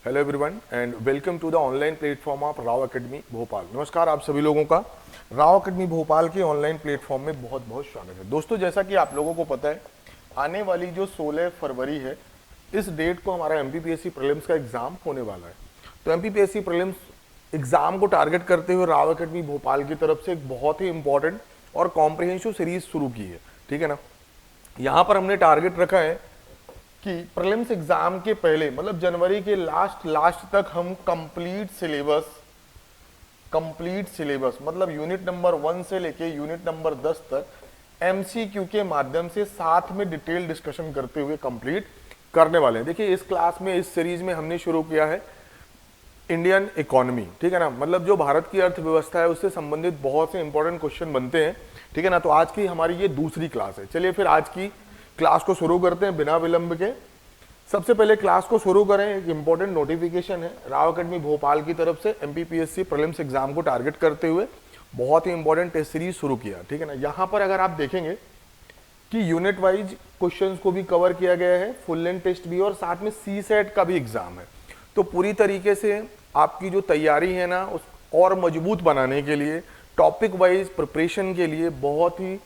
Hello everyone and welcome to the online platform of Rao Academy Bhopal. नमस्कार आप सभी लोगों का राव एकेडमी भोपाल के ऑनलाइन प्लेटफॉर्म में बहुत बहुत स्वागत है। दोस्तों, जैसा कि आप लोगों को पता है, आने वाली जो 16 फरवरी है, इस डेट को हमारा एमपीपीएससी प्रीलिम्स का एग्जाम होने वाला है। तो एमपीपीएससी प्रीलिम्स एग्जाम को टारगेट करते हुए राव एकेडमी भोपाल की तरफ से एक बहुत ही इंपॉर्टेंट और कॉम्प्रिहेंसिव सीरीज शुरू की है। ठीक है ना। यहाँ पर हमने टारगेट रखा है कि प्रीलिम्स एग्जाम के पहले मतलब जनवरी के लास्ट तक हम कंप्लीट सिलेबस मतलब यूनिट नंबर 1 से लेके यूनिट नंबर 10 तक एमसीक्यू के माध्यम से साथ में डिटेल डिस्कशन करते हुए कंप्लीट करने वाले हैं। देखिए, इस क्लास में, इस सीरीज में हमने शुरू किया है इंडियन इकोनॉमी। ठीक है ना, मतलब जो भारत की अर्थव्यवस्था है उससे संबंधित बहुत से इंपॉर्टेंट क्वेश्चन बनते हैं। ठीक है ना। तो आज की हमारी ये दूसरी क्लास है। चलिए फिर आज की क्लास को शुरू करते हैं बिना विलंब के। सबसे पहले क्लास को शुरू करें, एक इंपॉर्टेंट नोटिफिकेशन है राव एकेडमी भोपाल की तरफ से एमपीपीएससी प्रीलिम्स एग्जाम को टारगेट करते हुए बहुत ही इंपॉर्टेंट टेस्ट सीरीज शुरू किया। ठीक है ना। यहाँ पर अगर आप देखेंगे कि यूनिट वाइज क्वेश्चंस को भी कवर किया गया है, फुल लेंथ टेस्ट भी, और साथ में सी सेट का भी एग्जाम है। तो पूरी तरीके से आपकी जो तैयारी है ना, उस और मजबूत बनाने के लिए, टॉपिक वाइज प्रिपरेशन के लिए बहुत ही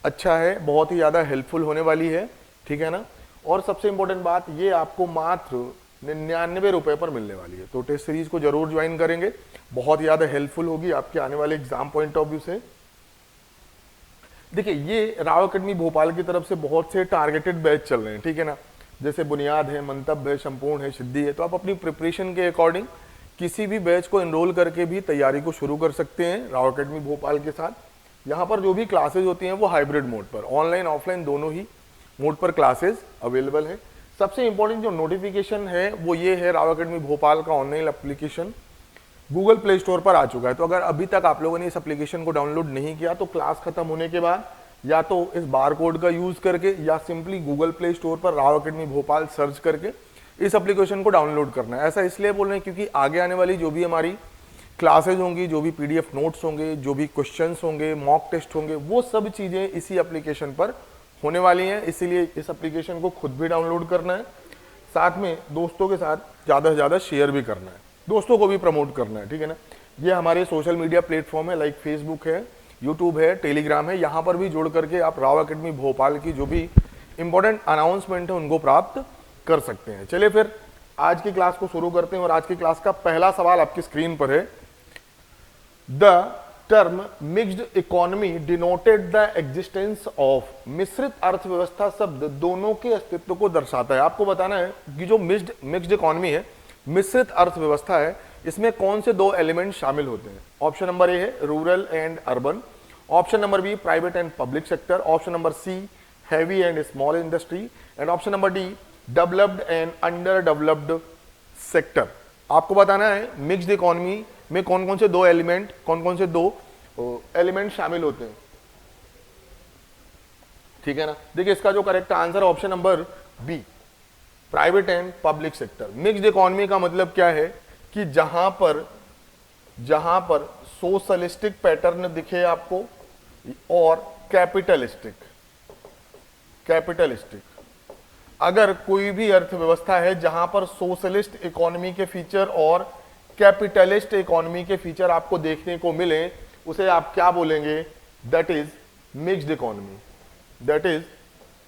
अच्छा है, बहुत ही ज़्यादा हेल्पफुल होने वाली है। ठीक है ना। और सबसे इंपॉर्टेंट बात, ये आपको मात्र 99 रुपए पर मिलने वाली है। तो टेस्ट सीरीज को जरूर ज्वाइन करेंगे, बहुत ज़्यादा हेल्पफुल होगी आपके आने वाले एग्जाम पॉइंट ऑफ व्यू से। देखिए, ये राव एकेडमी भोपाल की तरफ से बहुत से टारगेटेड बैच चल रहे हैं। ठीक है ना। जैसे बुनियाद है, मंतव्य है, संपूर्ण है, सिद्धि है। तो आप अपनी प्रिपरेशन के अकॉर्डिंग किसी भी बैच को एनरोल करके भी तैयारी को शुरू कर सकते हैं राव एकेडमी भोपाल के साथ। यहाँ पर जो भी क्लासेज होती हैं वो हाइब्रिड मोड पर, ऑनलाइन ऑफलाइन दोनों ही मोड पर क्लासेस अवेलेबल है। सबसे इंपॉर्टेंट जो नोटिफिकेशन है वो ये है, राव एकेडमी भोपाल का online application Google play store पर आ चुका है। तो अगर अभी तक आप लोगों ने इस एप्लीकेशन को डाउनलोड नहीं किया तो क्लास खत्म होने के बाद या तो इस बार कोड का यूज करके या सिंपली गूगल प्ले स्टोर पर राव एकेडमी भोपाल सर्च करके इस एप्लीकेशन को डाउनलोड करना है। ऐसा इसलिए बोल रहे हैं क्योंकि आगे आने वाली जो भी हमारी क्लासेज होंगी, जो भी पीडीएफ नोट्स होंगे, जो भी क्वेश्चंस होंगे, मॉक टेस्ट होंगे, वो सब चीजें इसी एप्लीकेशन पर होने वाली हैं। इसीलिए इस एप्लीकेशन को खुद भी डाउनलोड करना है, साथ में दोस्तों के साथ ज़्यादा से ज़्यादा शेयर भी करना है, दोस्तों को भी प्रमोट करना है। ठीक है ना। ये हमारे सोशल मीडिया प्लेटफॉर्म है, लाइक फेसबुक है, यूट्यूब है, टेलीग्राम है। यहाँ पर भी जोड़ करके आप राव एकेडमी भोपाल की जो भी इंपॉर्टेंट अनाउंसमेंट है उनको प्राप्त कर सकते हैं। चलिए फिर आज की क्लास को शुरू करते हैं और आज की क्लास का पहला सवाल आपकी स्क्रीन पर है। The term mixed economy denoted the existence of, मिश्रित अर्थव्यवस्था शब्द दोनों के अस्तित्व को दर्शाता है। आपको बताना है कि जो मिक्स्ड इकोनॉमी है, मिश्रित अर्थव्यवस्था है, इसमें कौन से दो एलिमेंट शामिल होते हैं। ऑप्शन नंबर ए है rural and urban, option number B private and public sector, option number C heavy and small industry, and option number D developed and under developed sector. आपको बताना है मिक्स्ड इकोनॉमी में कौन कौन से दो element शामिल होते हैं। ठीक है ना। देखिए, इसका जो करेक्ट आंसर है option number B, private and public sector. Mixed economy का मतलब क्या है कि जहां पर सोशलिस्टिक पैटर्न दिखे आपको और कैपिटलिस्टिक। अगर कोई भी अर्थव्यवस्था है जहां पर सोशलिस्ट इकोनॉमी के फीचर और कैपिटलिस्ट इकोनॉमी के फीचर आपको देखने को मिले, उसे आप क्या बोलेंगे? दैट इज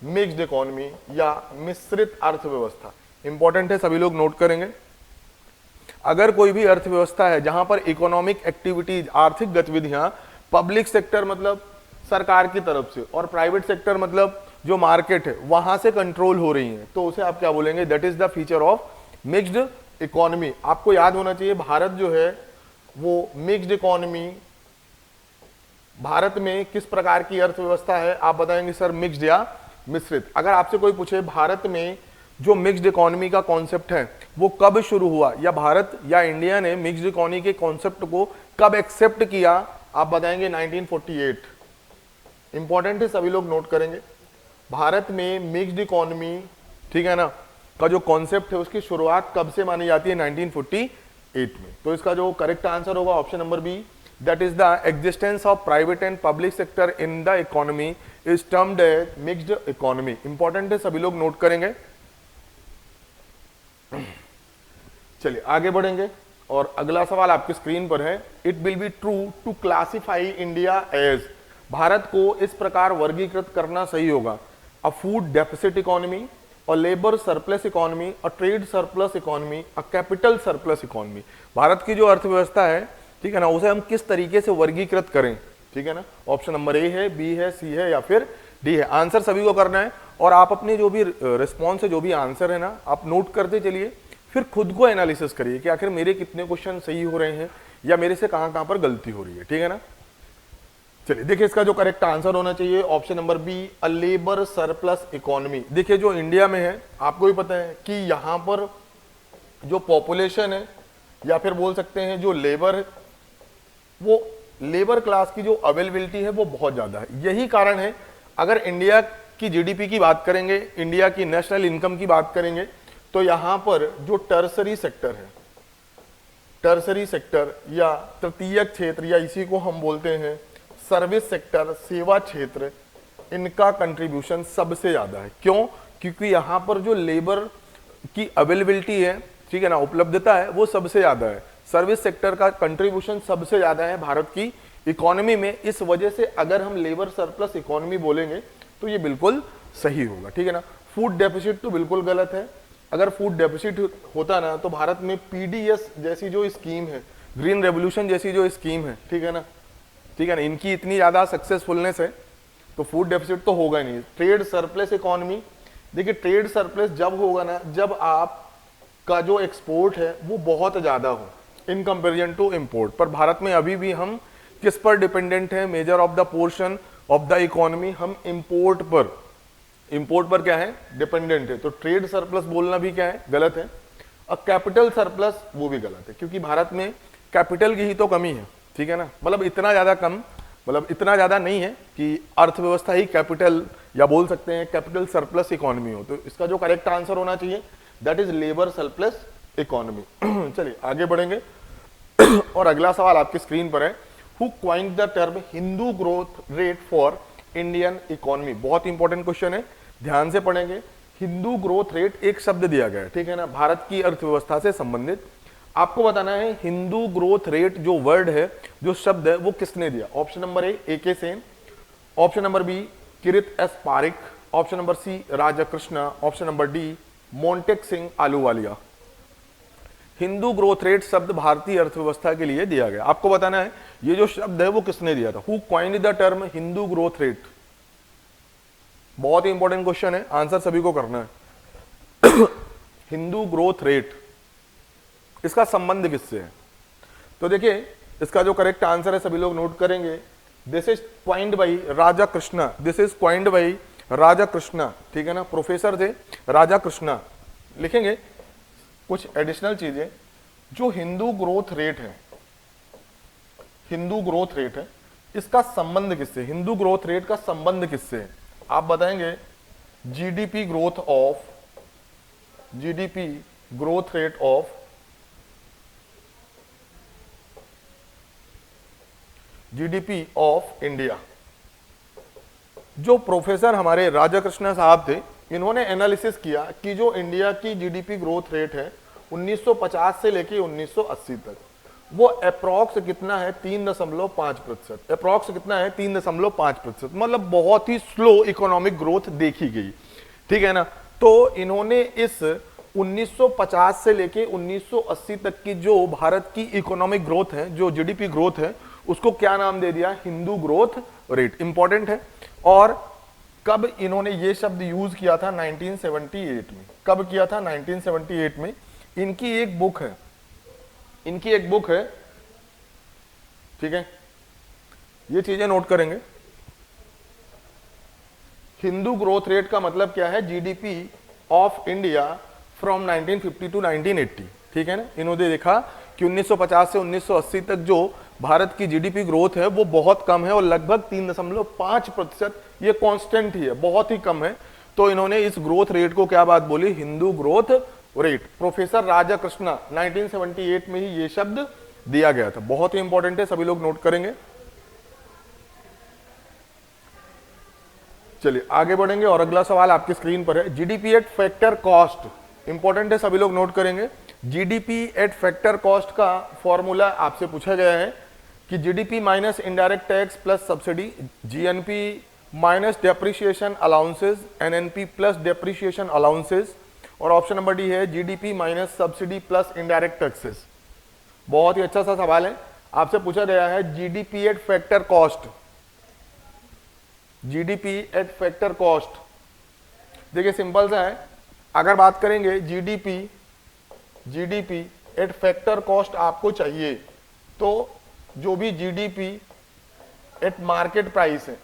मिक्स्ड इकोनॉमी या मिश्रित अर्थव्यवस्था। इंपॉर्टेंट है, सभी लोग नोट करेंगे। अगर कोई भी अर्थव्यवस्था है जहां पर इकोनॉमिक एक्टिविटीज, आर्थिक गतिविधियां, पब्लिक सेक्टर मतलब सरकार की तरफ से और प्राइवेट सेक्टर मतलब जो मार्केट है वहां से कंट्रोल हो रही है, तो उसे आप क्या बोलेंगे? That is the feature of mixed economy. आपको याद होना चाहिए, भारत जो है वो मिक्स्ड इकोनॉमी, भारत में किस प्रकार की अर्थव्यवस्था है? आप बताएंगे सर मिक्स्ड या मिश्रित। अगर आपसे कोई पूछे भारत में जो मिक्स्ड इकोनॉमी का कॉन्सेप्ट है वो कब शुरू हुआ, या भारत या इंडिया ने मिक्स्ड इकोनॉमी के कॉन्सेप्ट को कब एक्सेप्ट किया, आप बताएंगे 1948। इंपॉर्टेंट है, सभी लोग नोट करेंगे। भारत में मिक्स्ड इकोनॉमी, ठीक है ना, का जो कॉन्सेप्ट है उसकी शुरुआत कब से मानी जाती है? 1948 में। तो इसका जो करेक्ट आंसर होगा option number B, that is the existence of private and public sector in the economy is termed as mixed economy. Important है, सभी लोग नोट करेंगे। चलिए आगे बढ़ेंगे और अगला सवाल आपकी स्क्रीन पर है। It will be true to classify India as, Bharat को इस प्रकार वर्गीकृत करना सही होगा, a food deficit economy, a labour surplus economy, a trade surplus economy, a capital surplus economy. Bharat की जो अर्थव्यवस्था है, ठीक है ना, उसे हम किस तरीके से वर्गीकृत करें, ठीक है ना। ऑप्शन नंबर ए है, बी है, सी है या फिर डी है। आंसर सभी को करना है और आप अपने जो भी रिस्पॉन्स है, जो भी आंसर है ना, आप नोट करते चलिए, फिर खुद को एनालिसिस करिए कि आखिर मेरे कितने क्वेश्चन सही हो रहे हैं या मेरे से कहां कहां पर गलती हो रही है, ठीक है ना। चलिए देखिए, इसका जो करेक्ट आंसर होना चाहिए option number B, a labour surplus economy. देखिए जो इंडिया में है, आपको भी पता है कि यहां पर जो पॉपुलेशन है या फिर बोल सकते हैं जो लेबर है, वो लेबर क्लास की जो अवेलेबिलिटी है वो बहुत ज्यादा है। यही कारण है, अगर इंडिया की जीडीपी की बात करेंगे, इंडिया की नेशनल इनकम की बात करेंगे, तो यहां पर जो टर्सरी सेक्टर है, टर्सरी सेक्टर या तृतीयक क्षेत्र या इसी को हम बोलते हैं सर्विस सेक्टर, सेवा क्षेत्र, इनका कंट्रीब्यूशन सबसे ज्यादा है। क्यों? क्योंकि यहां पर जो लेबर की अवेलेबिलिटी है, ठीक है ना, उपलब्धता है, वो सबसे ज्यादा है। सर्विस सेक्टर का कंट्रीब्यूशन सबसे ज्यादा है भारत की इकोनॉमी में। इस वजह से अगर हम लेबर सरप्लस इकोनॉमी बोलेंगे तो ये बिल्कुल सही होगा, ठीक है ना। फूड डेफिसिट तो बिल्कुल गलत है। अगर फूड डेफिसिट होता ना तो भारत में पीडीएस जैसी जो स्कीम है, ग्रीन रेवोल्यूशन जैसी जो स्कीम है, ठीक है ना, इनकी इतनी ज्यादा सक्सेसफुलनेस है तो फूड डेफिसिट तो होगा नहीं। ट्रेड सरप्लस इकोनॉमी, देखिए ट्रेड सरप्लस जब होगा ना जब आपका जो एक्सपोर्ट है वो बहुत ज्यादा हो इन कंपेरिजन टू इंपोर्ट। पर भारत में अभी भी हम किस पर डिपेंडेंट है? Measure of the portion of the economy हम इंपोर्ट पर क्या है? डिपेंडेंट है। तो ट्रेड सरप्लस बोलना भी क्या है? गलत है। और कैपिटल सरप्लस वो भी गलत है, क्योंकि भारत में कैपिटल की ही तो कमी है, ठीक है ना। मतलब इतना ज्यादा कम, मतलब इतना ज्यादा नहीं है कि अर्थव्यवस्था ही कैपिटल या बोल सकते हैं कैपिटल सरप्लस इकोनॉमी हो। तो इसका जो करेक्ट आंसर होना चाहिए that is labour surplus economy. चलिए आगे बढ़ेंगे और अगला सवाल आपकी स्क्रीन पर है। Who coined the term Hindu growth rate for Indian economy? बहुत इंपॉर्टेंट क्वेश्चन है, ध्यान से पढ़ेंगे। हिंदू ग्रोथ रेट एक शब्द दिया गया है, ठीक है ना, भारत की अर्थव्यवस्था से संबंधित। आपको बताना है हिंदू ग्रोथ रेट जो वर्ड है, जो शब्द है, वो किसने दिया? Option number A K Sen, option number B Kirit S Parikh, option number C Raja Krishna, option number D Montek Singh Ahluwalia. Hindu growth rate शब्द भारतीय अर्थव्यवस्था के लिए दिया गया। आपको बताना है ये जो शब्द है वो किसने दिया था। Who coined the term Hindu growth rate? बहुत ही इंपॉर्टेंट क्वेश्चन है, आंसर सभी को करना है। हिंदू ग्रोथ रेट, इसका संबंध किससे है? तो देखिए इसका जो करेक्ट आंसर है सभी लोग नोट करेंगे। This is coined by Raja Krishna, this is coined by Raja Krishna, ठीक है ना, प्रोफेसर थे राजा कृष्णा। लिखेंगे कुछ एडिशनल चीजें। जो हिंदू ग्रोथ रेट है, हिंदू ग्रोथ रेट है, इसका संबंध किससे? हिंदू ग्रोथ रेट का संबंध किससे है? आप बताएंगे GDP growth of, GDP growth rate of, GDP of India. जो प्रोफेसर हमारे राजा कृष्णा साहब थे, इन्होंने एनालिसिस किया कि जो इंडिया की जीडीपी ग्रोथ रेट है 1950 से लेके 1980 तक, वो अप्रॉक्स कितना है? 3.5%। अप्रॉक्स कितना है? 3.5%। मतलब बहुत ही स्लो इकोनॉमिक ग्रोथ देखी गई, ठीक है ना। तो इन्होंने इस 1950 से लेके 1980 तक की जो भारत की इकोनॉमिक ग्रोथ है, जो जीडीपी ग्रोथ है, उसको क्या नाम दे दिया? Hindu growth rate. इंपॉर्टेंट है। और कब इन्होंने ये शब्द यूज किया था? 1978 में। कब किया था? 1978 में। इनकी एक बुक है, इनकी एक बुक है, ठीक है, ये चीजें नोट करेंगे। हिंदू ग्रोथ रेट का मतलब क्या है? GDP of India from 1950 to 1980, ठीक है ना। इन्होंने देखा कि 1950 से 1980 तक जो भारत की जीडीपी ग्रोथ है वो बहुत कम है और लगभग 3.5%, ये कांस्टेंट ही है, बहुत ही कम है। तो इन्होंने इस ग्रोथ रेट को क्या बात बोली? Hindu growth rate. प्रोफेसर राजा कृष्णा 1978 में ही ये शब्द दिया गया था। बहुत ही इंपॉर्टेंट है, सभी लोग नोट करेंगे। चलिए आगे बढ़ेंगे और अगला सवाल आपकी स्क्रीन पर है। GDP eight factor cost, important है, सभी लोग नोट करेंगे। जीडीपी एट फैक्टर कॉस्ट का फॉर्मूला आपसे पूछा गया है कि GDP minus indirect tax plus subsidy, GNP minus depreciation allowances, NNP plus depreciation allowances, और ऑप्शन नंबर डी है GDP minus subsidy plus indirect taxes. बहुत ही अच्छा सा सवाल है, आपसे पूछा गया है GDP eight factor cost, GDP at factor cost. देखिए सिंपल सा है, अगर बात करेंगे जीडीपी एट फैक्टर कॉस्ट आपको चाहिए तो जो भी जीडीपी एट मार्केट प्राइस है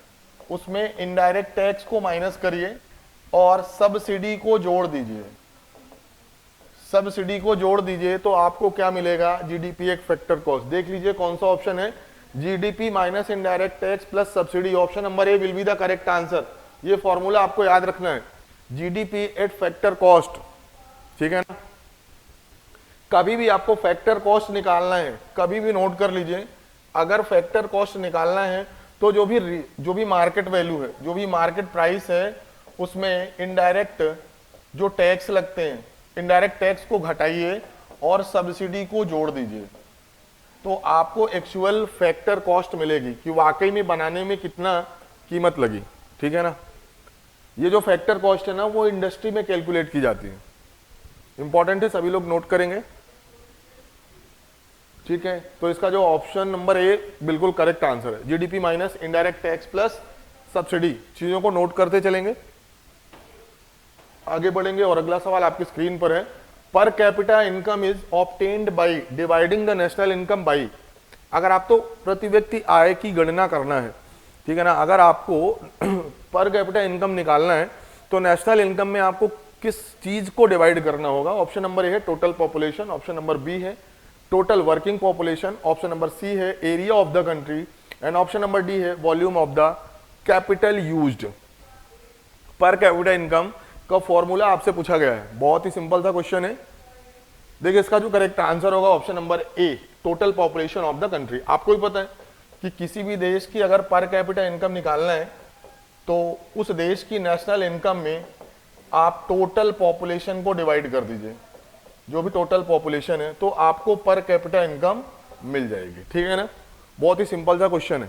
उसमें इनडायरेक्ट टैक्स को माइनस करिए और सब्सिडी को जोड़ दीजिए, सब्सिडी को जोड़ दीजिए तो आपको क्या मिलेगा, जीडीपी एट फैक्टर कॉस्ट। देख लीजिए कौन सा ऑप्शन है, GDP minus indirect tax plus subsidy, option number A will be the correct answer. ये फॉर्मूला आपको याद रखना है, जीडीपी एट फैक्टर कॉस्ट, ठीक है ना। कभी भी आपको फैक्टर कॉस्ट निकालना है, कभी भी नोट कर लीजिए, अगर फैक्टर कॉस्ट निकालना है तो जो भी मार्केट वैल्यू है, जो भी मार्केट प्राइस है, उसमें इनडायरेक्ट जो टैक्स लगते हैं, इनडायरेक्ट टैक्स को घटाइए और सब्सिडी को जोड़ दीजिए तो आपको एक्चुअल फैक्टर कॉस्ट मिलेगी कि वाकई में बनाने में कितना कीमत लगी, ठीक है ना। ये जो फैक्टर कॉस्ट है ना वो इंडस्ट्री में कैलकुलेट की जाती है, इंपॉर्टेंट है, सभी लोग नोट करेंगे, ठीक है। तो इसका जो ऑप्शन नंबर ए बिल्कुल करेक्ट आंसर है, GDP minus indirect tax plus subsidy. चीजों को नोट करते चलेंगे, आगे बढ़ेंगे। और अगला सवाल आपकी स्क्रीन पर है, पर capita income is obtained by dividing the national income by. अगर आप तो प्रति व्यक्ति आय की गणना करना है, ठीक है ना, अगर आपको पर कैपिटा इनकम निकालना है तो नेशनल इनकम में आपको किस चीज को डिवाइड करना होगा। ऑप्शन नंबर ए है total population, option number B है total working population, option number C है area of the country, and option number D है volume of the capital used. Per capita income का formula आपसे पूछा गया है, बहुत ही सिंपल सा क्वेश्चन है। देखिए इसका जो करेक्ट आंसर होगा option number A, total population of the country. आपको भी पता है कि किसी भी देश की अगर पर कैपिटा इनकम निकालना है तो उस देश की नेशनल इनकम में आप टोटल पॉपुलेशन को डिवाइड कर दीजिए, जो भी टोटल पॉपुलेशन है, तो आपको पर कैपिटा इनकम मिल जाएगी, ठीक है ना। बहुत ही सिंपल सा क्वेश्चन है।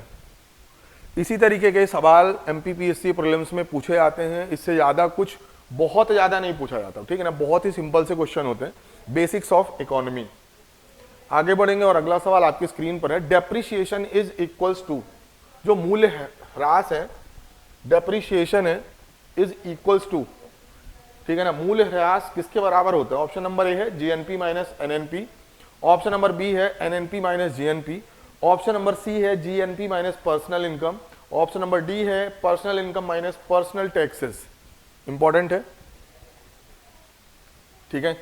इसी तरीके के सवाल एमपीपीएससी प्रीलिम्स में पूछे जाते हैं, इससे ज्यादा कुछ बहुत ज्यादा नहीं पूछा जाता, ठीक है ना। बहुत ही सिंपल से क्वेश्चन होते हैं, बेसिक्स ऑफ इकोनॉमी। आगे बढ़ेंगे और अगला सवाल आपकी स्क्रीन पर है, डेप्रिसिएशन इज इक्वल्स टू, जो मूल्य ह्रास है, डेप्रिसिएशन है, इज इक्वल्स टू, ठीक है ना, मूल्य ह्रास किसके बराबर होता है। ऑप्शन नंबर ए है GNP minus NNP, option number B है NNP minus GNP, option number C है GNP minus personal income, option number D है personal income minus personal taxes. Important है, ठीक है।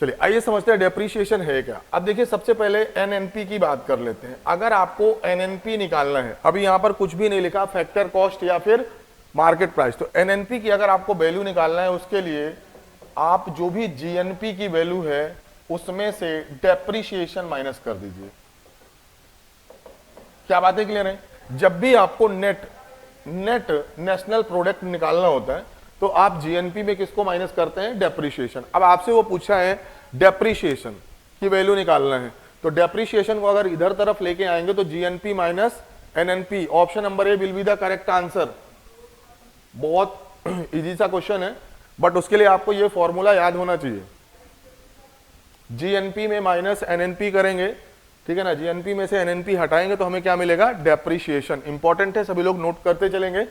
चलिए आइए समझते हैं डेप्रीशिएशन है क्या। अब देखिए सबसे पहले एनएनपी की बात कर लेते हैं। अगर आपको एनएनपी निकालना है, अभी यहां पर कुछ भी नहीं लिखा फैक्टर कॉस्ट या फिर मार्केट प्राइस, तो एनएनपी की अगर आपको वैल्यू निकालना है उसके लिए आप जो भी जीएनपी की वैल्यू है उसमें से डेप्रीशिएशन माइनस कर दीजिए। क्या बातें क्लियर है। जब भी आपको नेट नेशनल प्रोडक्ट निकालना होता है तो आप जीएनपी में किसको माइनस करते हैं, डेप्रीशिएशन। अब आपसे वो पूछा है डेप्रीशिएशन की वैल्यू निकालना है, तो डेप्रीशिएशन को अगर इधर तरफ लेके आएंगे तो GNP minus NNP, option number A will be the correct answer. बहुत इजी सा क्वेश्चन है, बट उसके लिए आपको ये फॉर्मूला याद होना चाहिए। जीएनपी में माइनस एनएनपी करेंगे, ठीक है ना, जीएनपी में से एनएनपी हटाएंगे तो हमें क्या मिलेगा, डेप्रीशिएशन। इंपॉर्टेंट है, सभी लोग नोट करते चलेंगे।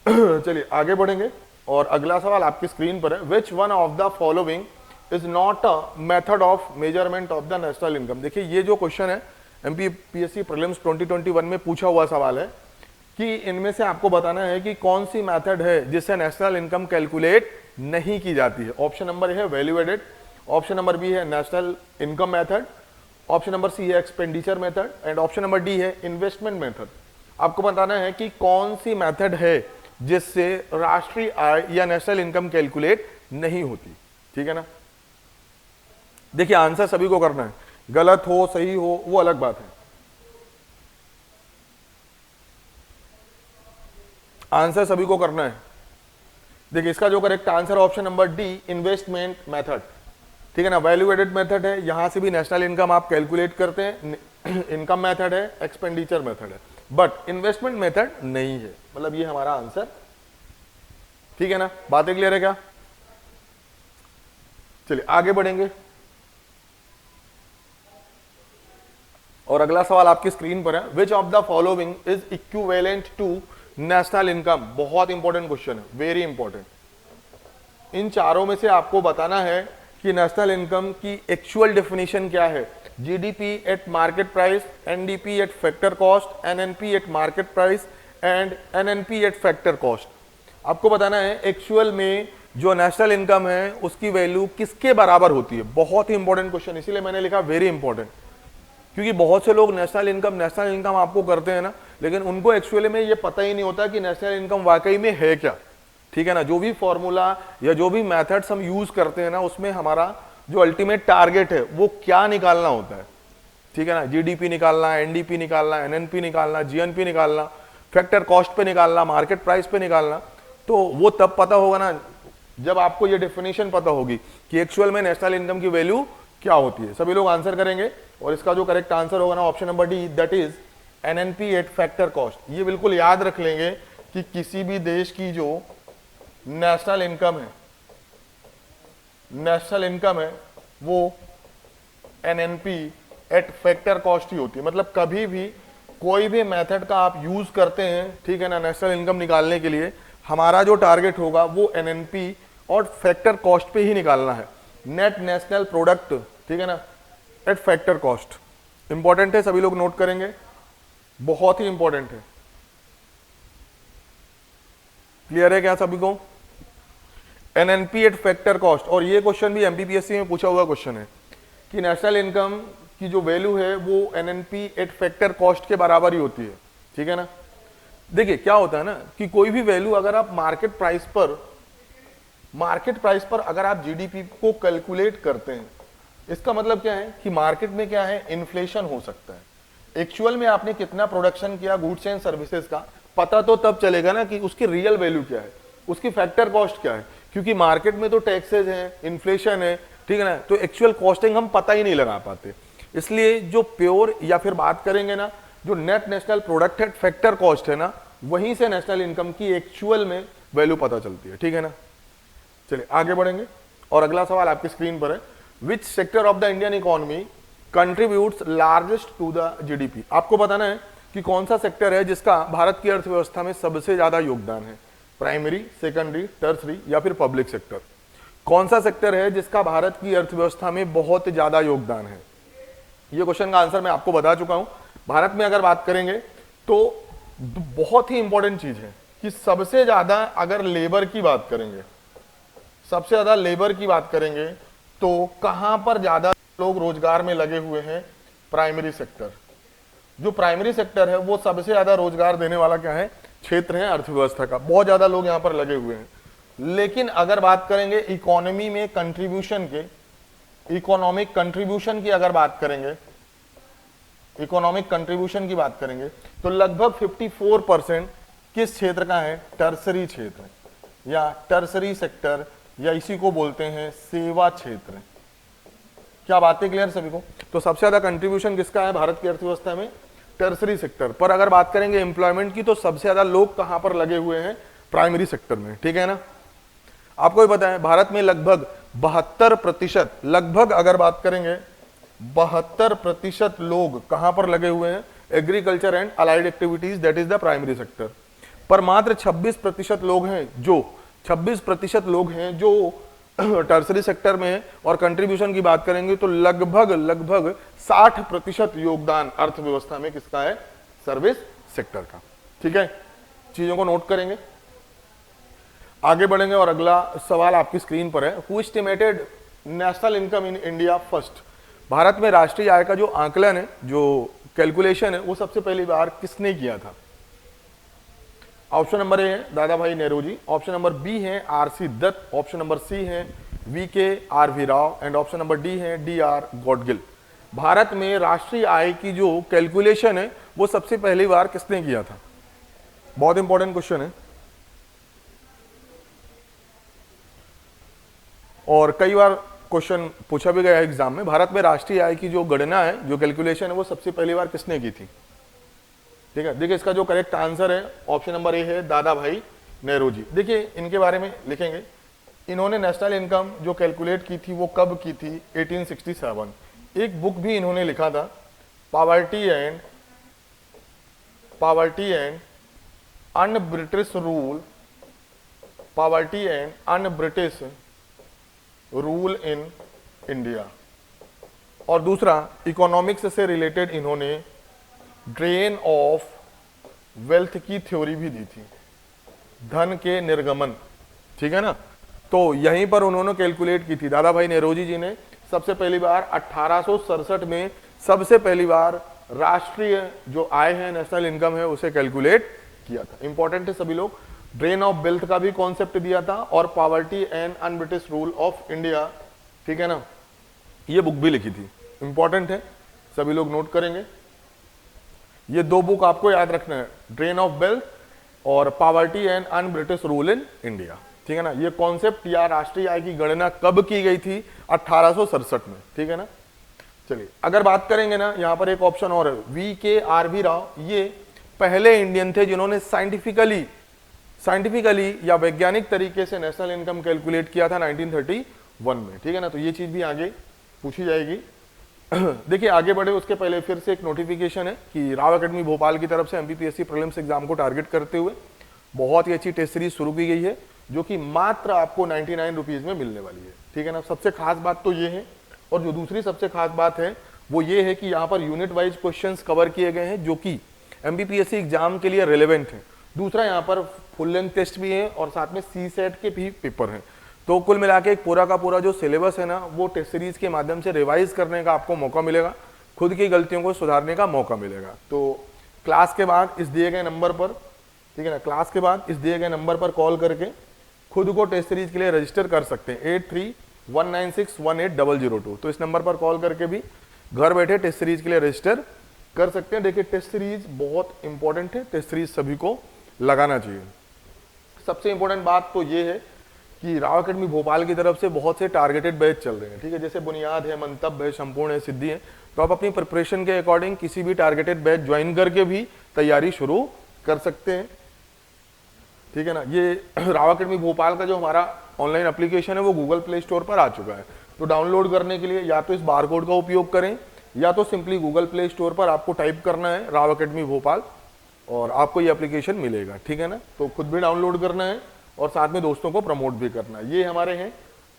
चलिए आगे बढ़ेंगे और अगला सवाल आपकी स्क्रीन पर है, which one of the following is not a method of measurement of the national income. देखिए ये जो क्वेश्चन है एमपीपीएससी प्रीलिम्स 2021 में पूछा हुआ सवाल है कि इनमें से आपको बताना है कि कौन सी मेथड है जिससे नेशनल इनकम कैलकुलेट नहीं की जाती है। ऑप्शन नंबर है value added, option number B है national income method, option number C है expenditure method, and option number D है इन्वेस्टमेंट मेथड। आपको बताना है कि कौन सी मेथड है जिससे राष्ट्रीय आय या नेशनल इनकम कैलकुलेट नहीं होती, ठीक है ना। देखिए आंसर सभी को करना है, गलत हो सही हो वो अलग बात है। आंसर सभी को करना है, देखिए इसका जो correct answer option number D, investment method, ठीक है ना, वैल्यू एडेड मेथड है, यहां से भी नेशनल इनकम आप कैलकुलेट करते हैं, इनकम मेथड है, एक्सपेंडिचर मेथड है, बट इन्वेस्टमेंट मेथड नहीं है, मतलब ये हमारा आंसर, ठीक है ना, बातें क्लियर है क्या? चलिए आगे बढ़ेंगे और अगला सवाल आपकी स्क्रीन पर है, which of the following is equivalent to national income. बहुत इंपॉर्टेंट क्वेश्चन है, वेरी इंपॉर्टेंट। इन चारों में से आपको बताना है कि नेशनल इनकम की एक्चुअल डेफिनेशन क्या है। GDP at market price, NDP at factor cost, NNP at market price and NNP at factor cost. आपको बताना है एक्चुअल में जो नेशनल इनकम है उसकी वैल्यू किसके बराबर होती है। बहुत ही इंपॉर्टेंट क्वेश्चन, इसीलिए मैंने लिखा वेरी इंपॉर्टेंट, क्योंकि बहुत से लोग नेशनल इनकम आपको करते हैं ना, लेकिन उनको एक्चुअली में ये पता ही नहीं होता कि नेशनल इनकम वाकई में है क्या, ठीक है ना। जो भी फॉर्मूला या जो भी मेथड्स हम यूज करते हैं ना, उसमें हमारा जो अल्टीमेट टारगेट है वो क्या निकालना होता है, ठीक है ना। जीडीपी निकालना, एनडीपी निकालना, एनएनपी निकालना, जीएनपी निकालना, फैक्टर कॉस्ट पे निकालना, मार्केट प्राइस पे निकालना, तो वो तब पता होगा ना जब आपको ये डेफिनेशन पता होगी कि एक्चुअल में नेशनल इनकम की वैल्यू क्या होती है। सभी लोग आंसर करेंगे और इसका जो करेक्ट आंसर होगा ना option number D, that is NNP at factor cost. ये बिल्कुल याद रख लेंगे कि किसी भी देश की जो नेशनल इनकम है वो एनएनपी एट फैक्टर कॉस्ट ही होती है। मतलब कभी भी कोई भी मेथड का आप यूज करते हैं, ठीक है ना, नेशनल इनकम निकालने के लिए हमारा जो टारगेट होगा वो एनएनपी और फैक्टर कॉस्ट पे ही निकालना है, नेट नेशनल प्रोडक्ट, ठीक है ना, एट फैक्टर कॉस्ट। इंपॉर्टेंट है, सभी लोग नोट करेंगे, बहुत ही इंपॉर्टेंट है। क्लियर है क्या सभी को? NNP at factor cost. और ये क्वेश्चन भी एमपीपीएससी में पूछा हुआ क्वेश्चन है कि नेशनल इनकम की जो वैल्यू है वो एनएनपी एट फैक्टर कॉस्ट के बराबर ही होती है, ठीक है ना। देखिए क्या होता है ना कि कोई भी वैल्यू अगर आप मार्केट प्राइस पर अगर आप जीडीपी को कैलकुलेट करते हैं, इसका मतलब क्या है कि मार्केट में क्या है, इन्फ्लेशन हो सकता है। एक्चुअल में आपने कितना प्रोडक्शन किया गुड्स एंड सर्विसेज का, पता तो तब चलेगा ना कि उसकी रियल वैल्यू क्या है, उसकी फैक्टर कॉस्ट क्या है, क्योंकि मार्केट में तो टैक्सेज है, इन्फ्लेशन है, ठीक है ना, तो एक्चुअल कॉस्टिंग हम पता ही नहीं लगा पाते। इसलिए जो प्योर या फिर बात करेंगे ना जो नेट नेशनल प्रोडक्ट है, फैक्टर कॉस्ट है ना, वहीं से नेशनल इनकम की एक्चुअल में वैल्यू पता चलती है, ठीक है ना। चलिए आगे बढ़ेंगे और अगला सवाल आपकी स्क्रीन पर है, which sector of the Indian economy contributes largest to the GDP. आपको बताना है कि कौन सा सेक्टर है जिसका भारत की अर्थव्यवस्था में सबसे ज्यादा योगदान है, प्राइमरी, सेकेंडरी, टर्सरी या फिर पब्लिक सेक्टर। कौन सा सेक्टर है जिसका भारत की अर्थव्यवस्था में बहुत ज्यादा योगदान है। ये क्वेश्चन का आंसर मैं आपको बता चुका हूं। भारत में अगर बात करेंगे तो बहुत ही इंपॉर्टेंट चीज है कि सबसे ज्यादा अगर लेबर की बात करेंगे, सबसे ज्यादा लेबर की बात करेंगे तो कहां पर ज्यादा लोग रोजगार में लगे हुए हैं, प्राइमरी सेक्टर। जो प्राइमरी सेक्टर है वो सबसे ज्यादा रोजगार देने वाला क्या है, क्षेत्र है अर्थव्यवस्था का, बहुत ज्यादा लोग यहां पर लगे हुए हैं। लेकिन अगर बात करेंगे इकोनॉमी में कंट्रीब्यूशन के, इकोनॉमिक कंट्रीब्यूशन की अगर बात करेंगे, इकोनॉमिक कंट्रीब्यूशन की बात करेंगे तो लगभग 54% किस क्षेत्र का है, टर्सरी क्षेत्र या टर्सरी सेक्टर, या इसी को बोलते हैं सेवा क्षेत्र। क्या बातें क्लियर सभी को? तो सबसे ज्यादा कंट्रीब्यूशन किसका है भारत की अर्थव्यवस्था में, टर्सरी सेक्टर पर। अगर बात करेंगे एम्प्लॉयमेंट की तो सबसे ज्यादा लोग कहां पर लगे हुए हैं, प्राइमरी सेक्टर में, ठीक है ना। आपको भी पता है भारत में लगभग 72%, लगभग अगर बात करेंगे 72% लोग कहां पर लगे हुए हैं, agriculture and allied activities, that is the primary sector. पर मात्र 26% लोग हैं जो 26% लोग हैं जो टर्सरी सेक्टर में है। और कंट्रीब्यूशन की बात करेंगे तो लगभग 60% योगदान अर्थव्यवस्था में किसका है, सर्विस सेक्टर का, ठीक है। चीजों को नोट करेंगे, आगे बढ़ेंगे और अगला सवाल आपकी स्क्रीन पर है, who estimated national income in India first. Bharat में राष्ट्रीय आय का जो आंकलन है, जो कैलकुलेशन है, वो सबसे पहली बार किसने किया था। ऑप्शन नंबर ए है Dadabhai Nehru, option number B है RC Dutt, option number C है VK RV Rao and option number D है डीआर गॉडगिल। भारत में राष्ट्रीय आय की जो कैलकुलेशन है वो सबसे पहली बार किसने किया था, बहुत इंपॉर्टेंट क्वेश्चन है। और कई बार क्वेश्चन पूछा भी गया एग्जाम में, भारत में राष्ट्रीय आय की जो गणना है, जो कैलकुलेशन है, वो सबसे पहली बार किसने की थी? ठीक है, देखिए इसका जो करेक्ट आंसर है ऑप्शन नंबर ए है, दादा भाई नेहरू जी। देखिए इनके बारे में लिखेंगे, इन्होंने नेशनल इनकम जो कैलकुलेट की थी वो कब की थी? 1867। एक बुक भी इन्होंने लिखा था, poverty and un British rule, poverty and un British rule in India. और दूसरा इकोनॉमिक्स से रिलेटेड इन्होंने ड्रेन ऑफ वेल्थ की थ्योरी भी दी थी, धन के निर्गमन। ठीक है ना, तो यहीं पर उन्होंने कैलकुलेट की थी, दादा भाई नेहरूजी जी ने सबसे पहली बार 1867 में सबसे पहली बार राष्ट्रीय जो आय है, नेशनल इनकम है, उसे कैलकुलेट किया था। इंपॉर्टेंट है सभी लोग, ड्रेन ऑफ वेल्थ का भी कॉन्सेप्ट दिया था और poverty and un British rule of India, ठीक है ना, ये बुक भी लिखी थी। इंपॉर्टेंट है, सभी लोग नोट करेंगे। ये दो बुक आपको याद रखना है, ड्रेन ऑफ वेल्थ और poverty and un British rule in India. ठीक है ना, ये कॉन्सेप्ट या राष्ट्रीय आय की गणना कब की गई थी? 1867 में। ठीक है ना, चलिए अगर बात करेंगे ना, यहां पर एक ऑप्शन और है, VKRV राव, ये पहले इंडियन थे जिन्होंने साइंटिफिकली या वैज्ञानिक तरीके से नेशनल इनकम कैलकुलेट किया था 1931 में। ठीक है ना, तो ये चीज भी आगे पूछी जाएगी। देखिए आगे बढ़े उसके पहले फिर से एक नोटिफिकेशन है कि राव एकेडमी भोपाल की तरफ से MPPSC प्रीलिम्स एग्जाम को टारगेट करते हुए बहुत ही अच्छी टेस्ट सीरीज शुरू की गई है, जो कि मात्र आपको 99 रुपीज में मिलने वाली है। ठीक है ना, सबसे खास बात तो ये है, और जो दूसरी सबसे खास बात है वो ये है कि यहाँ per unit wise questions cover किए गए हैं जो कि MPPSC एग्जाम के लिए रिलेवेंट है। दूसरा यहाँ पर फुल लेंथ टेस्ट भी है और साथ में CSET के भी पेपर हैं। तो कुल मिला के एक पूरा का पूरा जो सिलेबस है ना, वो टेस्ट सीरीज के माध्यम से रिवाइज करने का आपको मौका मिलेगा, खुद की गलतियों को सुधारने का मौका मिलेगा। तो क्लास के बाद इस दिए गए नंबर पर, ठीक है ना, क्लास के बाद इस दिए गए नंबर पर कॉल करके खुद को टेस्ट सीरीज के लिए रजिस्टर कर सकते हैं, 8319618002। तो इस नंबर पर कॉल करके भी घर बैठे टेस्ट सीरीज के लिए रजिस्टर कर सकते हैं। देखिए टेस्ट सीरीज बहुत इंपॉर्टेंट है, टेस्ट सीरीज सभी को लगाना चाहिए। सबसे इंपॉर्टेंट बात तो ये है कि राव एकेडमी भोपाल की तरफ से बहुत से टारगेटेड बैच चल रहे हैं। ठीक है, जैसे बुनियाद है, मंतव्य है, संपूर्ण है, सिद्धि है। तो आप अपनी प्रिपरेशन के अकॉर्डिंग किसी भी टारगेटेड बैच ज्वाइन करके भी तैयारी शुरू कर सकते हैं। ठीक है ना, ये राव एकेडमी भोपाल का जो हमारा ऑनलाइन एप्लीकेशन है वो गूगल प्ले स्टोर पर आ चुका है। तो डाउनलोड करने के लिए या तो इस बारकोड का उपयोग करें या तो सिंपली गूगल प्ले स्टोर पर आपको टाइप करना है राव एकेडमी भोपाल और आपको ये एप्लीकेशन मिलेगा। ठीक है ना, तो खुद भी डाउनलोड करना है और साथ में दोस्तों को प्रमोट भी करना है। ये हमारे हैं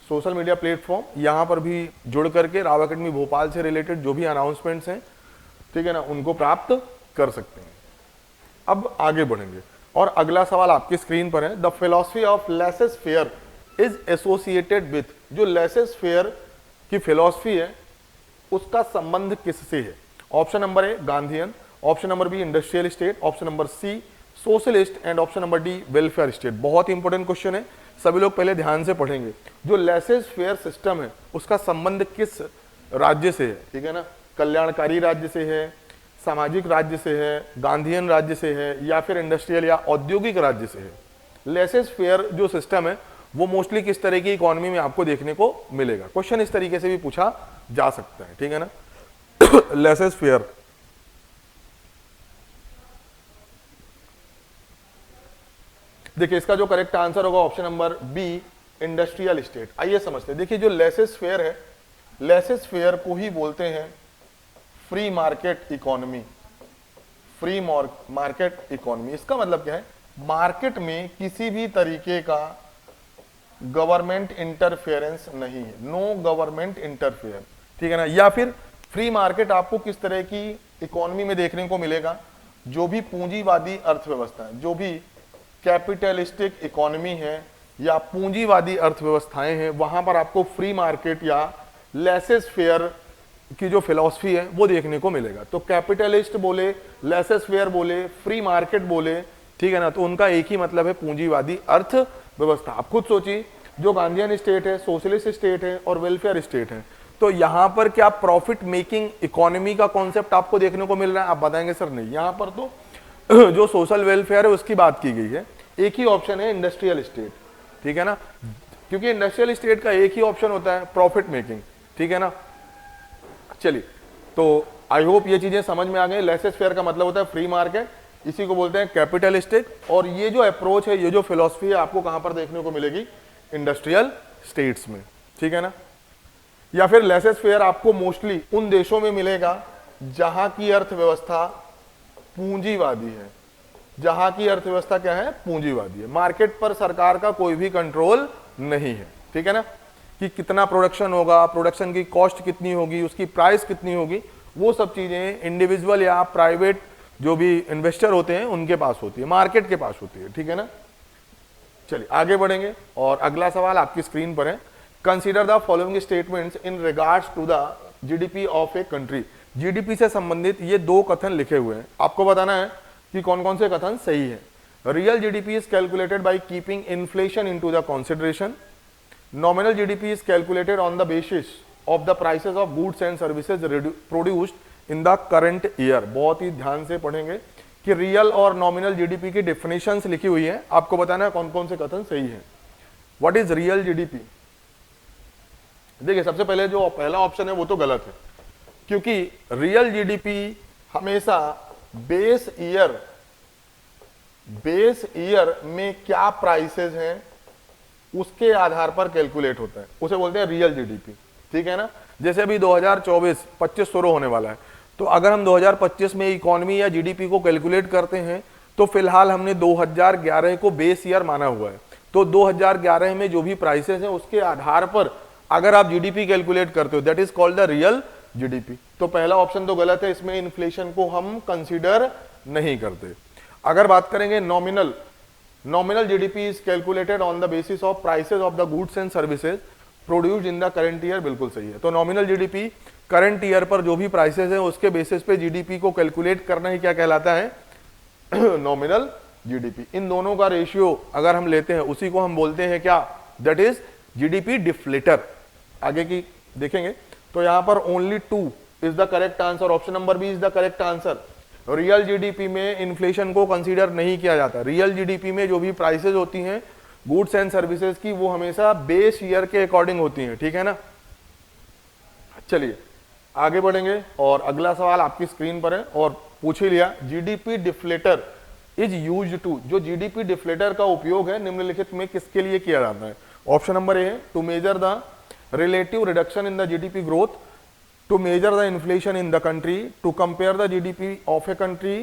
सोशल मीडिया प्लेटफॉर्म, यहाँ पर भी जुड़ करके राव एकेडमी भोपाल से रिलेटेड जो भी अनाउंसमेंट्स हैं, ठीक है ना, उनको प्राप्त कर सकते हैं। अब आगे बढ़ेंगे और अगला सवाल आपकी स्क्रीन पर है, the philosophy of laissez faire is associated with. जो लेसेस फेयर की फिलॉसफी है उसका संबंध किससे है? Option number A Gandhian, option number B industrial state, option number C socialist and option number D welfare state. बहुत ही इंपॉर्टेंट क्वेश्चन है, सभी लोग पहले ध्यान से पढ़ेंगे। जो लेसेस फेयर सिस्टम है उसका संबंध किस राज्य से है? ठीक है ना, कल्याणकारी राज्य से है, सामाजिक राज्य से है, गांधीयन राज्य से है, या फिर इंडस्ट्रियल या औद्योगिक राज्य से है। लेसेस फेयर जो सिस्टम है वो मोस्टली किस तरह की इकोनॉमी में आपको देखने को मिलेगा? क्वेश्चन इस तरीके से भी पूछा जा सकता है। ठीक है ना, लेसेस फेयर, देखिए इसका जो करेक्ट आंसर होगा option number B industrial state. आइए समझते हैं। देखिए जो लेसेस फेयर है, लेसेस फेयर को ही बोलते हैं free market economy. Free market economy इसका मतलब क्या है? मार्केट में किसी भी तरीके का गवर्नमेंट इंटरफेरेंस नहीं है, नो गवर्नमेंट इंटरफेयर। ठीक है ना, या फिर फ्री मार्केट आपको किस तरह की इकोनॉमी में देखने को मिलेगा? जो भी पूंजीवादी अर्थव्यवस्था है, जो भी कैपिटलिस्टिक इकोनॉमी है या पूंजीवादी अर्थव्यवस्थाएं हैं, वहां पर आपको फ्री मार्केट या लेसेस फेयर की जो फिलॉसफी है वो देखने को मिलेगा। तो कैपिटलिस्ट बोले, लेसेस फेयर बोले, फ्री मार्केट बोले, ठीक है ना, तो उनका एक ही मतलब है पूंजीवादी अर्थव्यवस्था। आप खुद सोचिए, जो गांधीयन स्टेट है, सोशलिस्ट स्टेट है और वेलफेयर स्टेट है, तो यहां पर क्या प्रॉफिट मेकिंग इकोनॉमी का कॉन्सेप्ट आपको देखने को मिल रहा है? आप बताएंगे सर नहीं, यहां पर तो जो सोशल वेलफेयर है उसकी बात की गई है। एक ही ऑप्शन है इंडस्ट्रियल स्टेट। ठीक है ना, क्योंकि इंडस्ट्रियल स्टेट का एक ही ऑप्शन होता है, प्रॉफिट मेकिंग, ठीक है ना। चलिए, तो आई होप ये चीजें समझ में आ गई। लेसेस फेयर का मतलब होता है फ्री मार्केट, इसी को बोलते हैं कैपिटलिस्टिक। और ये जो अप्रोच है, ये जो फिलॉसफी है, आपको कहां पर देखने को मिलेगी? इंडस्ट्रियल स्टेट्स में, ठीक है ना। या फिर लेसेस फेयर आपको मोस्टली उन देशों में मिलेगा जहां की अर्थव्यवस्था पूंजीवादी है। जहां की अर्थव्यवस्था क्या है? पूंजीवादी है। मार्केट पर सरकार का कोई भी कंट्रोल नहीं है, ठीक है ना, कि कितना प्रोडक्शन होगा, प्रोडक्शन की कॉस्ट कितनी होगी, उसकी प्राइस कितनी होगी, वो सब चीजें इंडिविजुअल या प्राइवेट जो भी इन्वेस्टर होते हैं उनके पास होती है, मार्केट के पास होती है, ठीक है ना। चलिए आगे बढ़ेंगे और अगला सवाल आपकी स्क्रीन पर है। Consider the following statements in regards to the GDP of a country. GDP से संबंधित ये दो कथन लिखे हुए हैं, आपको बताना है कि कौन कौन से कथन सही है। Real GDP is calculated by keeping inflation into the consideration. Nominal GDP is calculated on the basis of the prices of goods and services produced in the current year. बहुत ही ध्यान से पढ़ेंगे कि रियल और नॉमिनल जीडीपी की definitions लिखी हुई है, आपको बताना है कौन कौन से कथन सही है। What is real GDP? देखिए, सबसे पहले जो पहला ऑप्शन है वो तो गलत है, क्योंकि रियल जीडीपी हमेशा बेस ईयर में क्या प्राइसेस हैं उसके आधार पर कैलकुलेट होता है, उसे बोलते हैं रियल जीडीपी, ठीक है ना। जैसे अभी 2024-25 शुरू होने वाला है, तो अगर हम 2025 में इकोनॉमी या जीडीपी को कैलकुलेट करते हैं तो फिलहाल हमने 2011 को बेस ईयर माना हुआ है, तो 2011 में जो भी प्राइसेस हैं उसके आधार पर अगर आप जीडीपी कैलकुलेट करते हो, that is called the real GDP. तो पहला ऑप्शन तो गलत है, इसमें इन्फ्लेशन को हम कंसीडर नहीं करते। अगर बात करेंगे nominal GDP is calculated on the basis of prices of the goods and services produced in the current year, बिल्कुल सही है। तो नॉमिनल जीडीपी करंट ईयर पर जो भी प्राइसेस हैं उसके बेसिस पे जीडीपी को कैलकुलेट करना ही क्या कहलाता है? Nominal GDP. इन दोनों का रेशियो अगर हम लेते हैं उसी को हम बोलते हैं क्या? That is GDP deflator. आगे की देखेंगे तो यहां पर only 2 is the correct answer, option number B is the correct answer. Real GDP में इन्फ्लेशन को कंसीडर नहीं किया जाता। रियल जीडीपी में जो भी प्राइसेस होती हैं गुड्स एंड सर्विसेज की, वो हमेशा बेस ईयर के अकॉर्डिंग होती हैं, ठीक है ना। चलिए आगे बढ़ेंगे और अगला सवाल आपकी स्क्रीन पर है और पूछ ही लिया, GDP deflator is used to. जो जीडीपी डिफ्लेटर का उपयोग है निम्नलिखित में किसके लिए किया जाता है? ऑप्शन नंबर ए है to measure the relative reduction in the GDP growth, to measure the inflation in the country, to compare the GDP of a country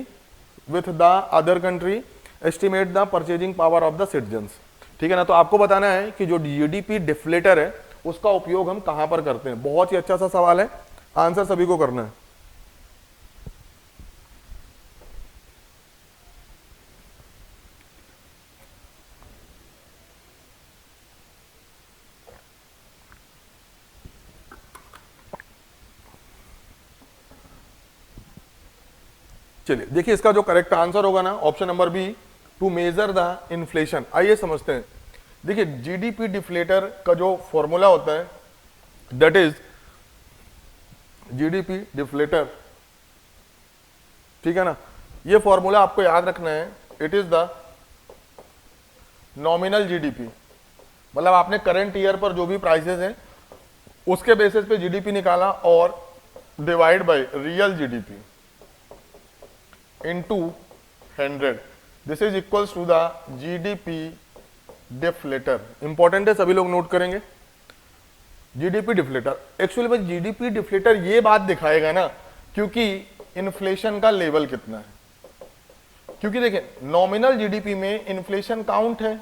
with the other country, estimate the purchasing power of the citizens, ठीक है ना। तो आपको बताना है कि जो GDP deflator है उसका उपयोग हम कहां पर करते हैं। बहुत ही अच्छा सा सवाल है, आंसर सभी को करना है। चलिए देखिए, इसका जो करेक्ट आंसर होगा ना, option number B, to measure the inflation. आइए समझते हैं। देखिए, जीडीपी डिफ्लेटर का जो फॉर्मूला होता है दैट इज जीडीपी डिफ्लेटर, ठीक है ना। ये फॉर्मूला आपको याद रखना है, it is the nominal GDP, मतलब आपने करंट ईयर पर जो भी प्राइसेस हैं उसके बेसिस पे जीडीपी निकाला और divide by real GDP into 100, this is equals to the GDP deflator। Important है, सभी लोग नोट करेंगे। जीडीपी डिफ्लेटर एक्चुअली में जीडीपी डिफ्लेटर ये बात दिखाएगा ना, क्योंकि इन्फ्लेशन का लेवल कितना है। क्योंकि देखिए, नॉमिनल जीडीपी में इन्फ्लेशन काउंट है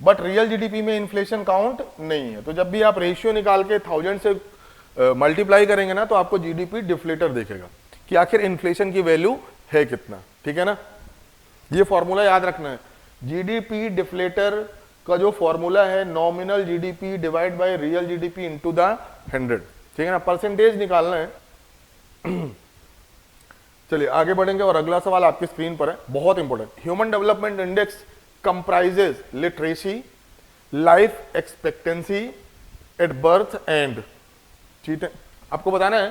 बट रियल जीडीपी में इन्फ्लेशन काउंट नहीं है। तो जब भी आप रेशियो निकाल के 1000 से मल्टीप्लाई करेंगे ना, तो आपको जीडीपी डिफ्लेटर देखेगा कि आखिर इन्फ्लेशन की वैल्यू है कितना, ठीक है ना। ये फॉर्मूला याद रखना है। जीडीपी डिफ्लेटर का जो फॉर्मूला है nominal GDP divide by real GDP into the 100, ठीक है ना, परसेंटेज निकालना है। चलिए आगे बढ़ेंगे और अगला सवाल आपकी स्क्रीन पर है, बहुत important. Human development index comprises literacy, life expectancy at birth and, ठीक है। आपको बताना है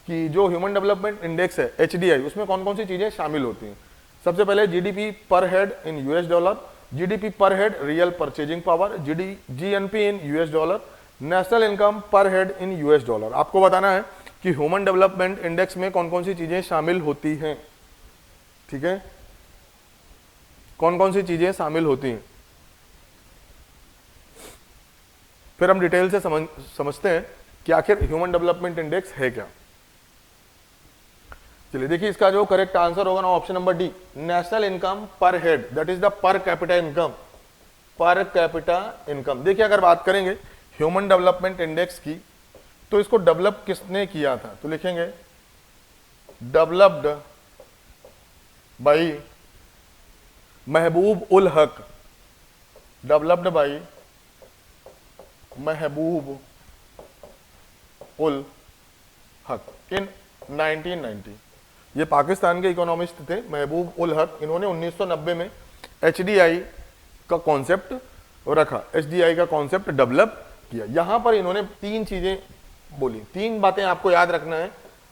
कि जो ह्यूमन डेवलपमेंट इंडेक्स है HDI, उसमें कौन कौन सी चीजें शामिल होती हैं। सबसे पहले GDP per head in US dollar, GDP per head real purchasing power, GNP in US dollar, national income per head in US dollar. आपको बताना है कि ह्यूमन डेवलपमेंट इंडेक्स में कौन कौन सी चीजें शामिल होती हैं, ठीक है, कौन कौन सी चीजें शामिल होती हैं। फिर हम डिटेल से समझते हैं कि आखिर ह्यूमन डेवलपमेंट इंडेक्स है क्या। चलिए देखिए, इसका जो करेक्ट आंसर होगा ना option number D, national income per head, that is the per capita income, per capita income. देखिए अगर बात करेंगे ह्यूमन डेवलपमेंट इंडेक्स की, तो इसको डेवलप किसने किया था, तो लिखेंगे developed by Mehboob ul Haq, developed by महबूब उल हक इन 1990। ये पाकिस्तान के इकोनॉमिस्ट थे महबूब उल हक। इन्होंने 1990 में एचडीआई का कॉन्सेप्ट रखा, एचडीआई का कॉन्सेप्ट डेवलप किया। यहां पर इन्होंने तीन चीजें बोली, तीन बातें आपको याद रखना है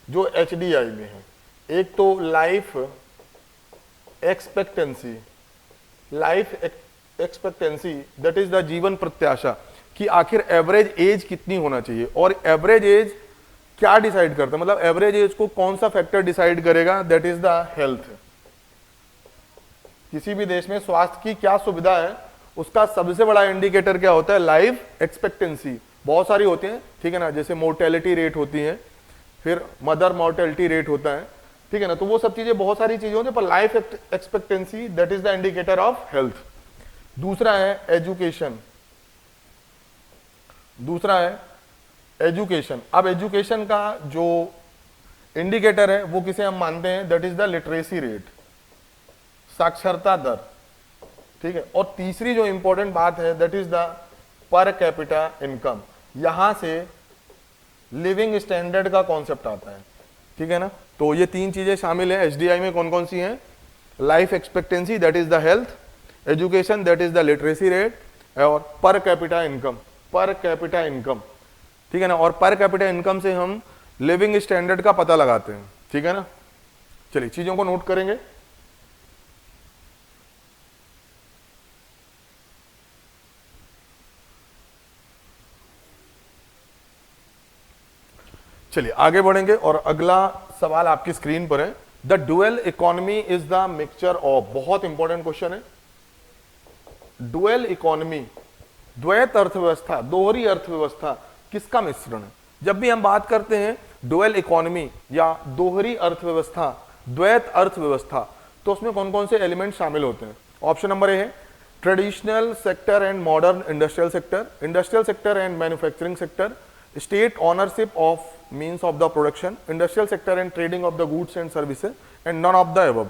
जो एचडीआई में है। एक तो life expectancy, life expectancy that is the जीवन प्रत्याशा, कि आखिर एवरेज एज कितनी होना चाहिए। और एवरेज एज क्या डिसाइड करता है, मतलब एवरेज एज को कौन सा फैक्टर डिसाइड करेगा, दैट इज द हेल्थ। किसी भी देश में स्वास्थ्य की क्या सुविधा है, उसका सबसे बड़ा इंडिकेटर क्या होता है, लाइफ एक्सपेक्टेंसी। बहुत सारी होती है, ठीक है ना, जैसे मोर्टेलिटी रेट होती है, फिर मदर मोर्टेलिटी रेट होता है, ठीक है ना, तो वो सब चीजें बहुत सारी चीजें होती है, पर life expectancy that is the indicator of health. दूसरा है एजुकेशन, दूसरा है एजुकेशन। अब एजुकेशन का जो इंडिकेटर है वो किसे हम मानते हैं, that is the literacy rate, साक्षरता दर, ठीक है। और तीसरी जो इंपॉर्टेंट बात है that is the per capita income. यहां से लिविंग स्टैंडर्ड का कॉन्सेप्ट आता है, ठीक है ना। तो ये तीन चीजें शामिल है एचडीआई में। कौन कौन सी हैं, life expectancy that is the health, education that is the literacy rate, और per capita income, per capita income, ठीक है ना। और पर कैपिटा इनकम से हम लिविंग स्टैंडर्ड का पता लगाते हैं, ठीक है ना। चलिए चीजों को नोट करेंगे। चलिए आगे बढ़ेंगे और अगला सवाल आपकी स्क्रीन पर है, the dual economy is the mixture of, बहुत इंपॉर्टेंट क्वेश्चन है। डुअल इकोनॉमी, द्वैत अर्थव्यवस्था, दोहरी अर्थव्यवस्था किसका मिश्रण है। जब भी हम बात करते हैं डुअल इकोनॉमी या दोहरी अर्थव्यवस्था, द्वैत अर्थव्यवस्था, तो उसमें कौन कौन से एलिमेंट शामिल होते हैं। ऑप्शन नंबर ए है traditional sector and modern industrial sector, industrial sector and manufacturing sector, state ownership of means of the production, industrial sector and trading of the goods and services, and none of the above.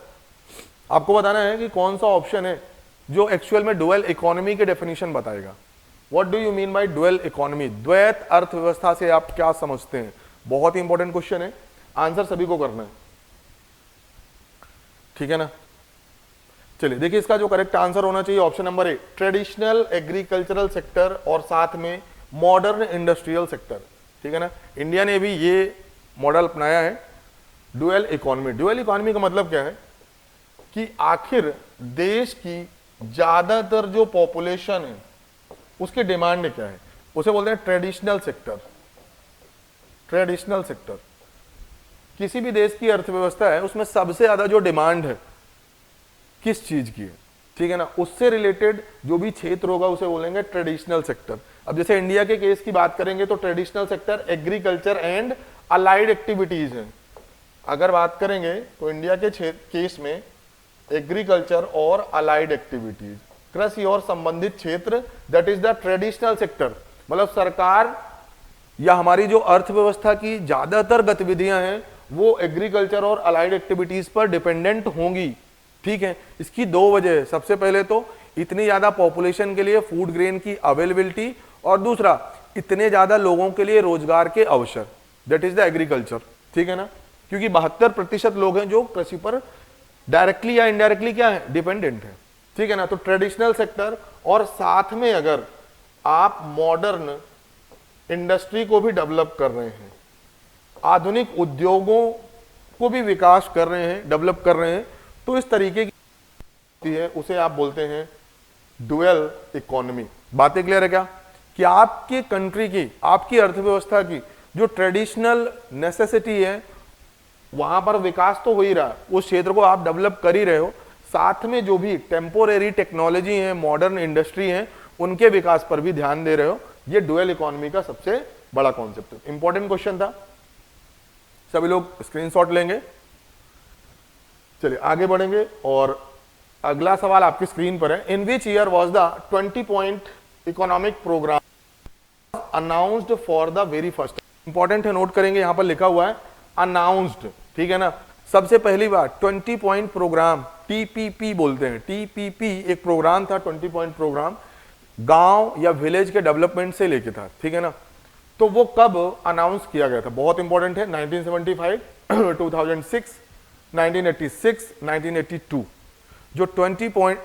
आपको बताना है कि कौन सा option है जो actual में dual economy के डेफिनेशन बताएगा। What do you mean by dual economy, द्वैत अर्थव्यवस्था से आप क्या समझते हैं। बहुत ही इंपॉर्टेंट क्वेश्चन है, आंसर सभी को करना है, ठीक है ना। चलिए देखिए, इसका जो करेक्ट आंसर होना चाहिए ऑप्शन नंबर ए, ट्रेडिशनल एग्रीकल्चरल सेक्टर और साथ में मॉडर्न इंडस्ट्रियल सेक्टर, ठीक है ना। इंडिया ने भी ये मॉडल अपनाया है डुअल इकोनॉमी। डुअल इकोनॉमी का मतलब क्या है कि आखिर देश की ज्यादातर जो पॉपुलेशन है उसकी डिमांड क्या है, उसे बोलते हैं ट्रेडिशनल सेक्टर। ट्रेडिशनल सेक्टर, किसी भी देश की अर्थव्यवस्था है उसमें सबसे ज्यादा जो डिमांड है किस चीज की है, ठीक है ना, उससे रिलेटेड जो भी क्षेत्र होगा उसे बोलेंगे ट्रेडिशनल सेक्टर। अब जैसे इंडिया के केस की बात करेंगे तो traditional sector agriculture and allied activities है। अगर बात करेंगे तो इंडिया के केस में एग्रीकल्चर और अलाइड एक्टिविटीज, कृषि और संबंधित क्षेत्र, that is the traditional sector. मतलब सरकार या हमारी जो अर्थव्यवस्था की ज्यादातर गतिविधियां हैं वो एग्रीकल्चर और अलाइड एक्टिविटीज पर डिपेंडेंट होंगी, ठीक है। इसकी दो वजह है, सबसे पहले तो इतनी ज्यादा पॉपुलेशन के लिए फूड ग्रेन की अवेलेबिलिटी, और दूसरा इतने ज्यादा लोगों के लिए रोजगार के अवसर, दैट इज द एग्रीकल्चर, ठीक है ना। क्योंकि 72% लोग हैं जो कृषि पर डायरेक्टली या इनडायरेक्टली क्या है, डिपेंडेंट है, ठीक है ना। तो ट्रेडिशनल सेक्टर और साथ में अगर आप मॉडर्न इंडस्ट्री को भी डेवलप कर रहे हैं, आधुनिक उद्योगों को भी विकास कर रहे हैं, डेवलप कर रहे हैं, तो इस तरीके की है उसे आप बोलते हैं डुअल इकोनॉमी। बातें क्लियर है क्या? कि आपकी कंट्री की, आपकी अर्थव्यवस्था की जो ट्रेडिशनल नेसेसिटी है वहां पर विकास तो हो ही रहा है, उस क्षेत्र को आप डेवलप कर ही रहे हो, साथ में जो भी टेम्पोरेरी टेक्नोलॉजी है, मॉडर्न इंडस्ट्री है, उनके विकास पर भी ध्यान दे रहे हो। ये डुअल इकोनॉमी का सबसे बड़ा कॉन्सेप्ट है। इंपॉर्टेंट क्वेश्चन था, सभी लोग स्क्रीनशॉट लेंगे। चलिए आगे बढ़ेंगे और अगला सवाल आपकी स्क्रीन पर है। In which year was the 20 point economic programme announced for the very first? Important है, नोट करेंगे, यहां पर लिखा हुआ है अनाउंस्ड, ठीक है ना। सबसे पहली बार 20 पॉइंट प्रोग्राम, टीपीपी बोलते हैं, टीपीपी एक प्रोग्राम था, 20 पॉइंट प्रोग्राम, गांव या विलेज के डेवलपमेंट से लेके था, ठीक है ना। तो वो कब अनाउंस किया गया था? बहुत इंपॉर्टेंट है, 1975, 2006, 1986, 1982 जो 20 पॉइंट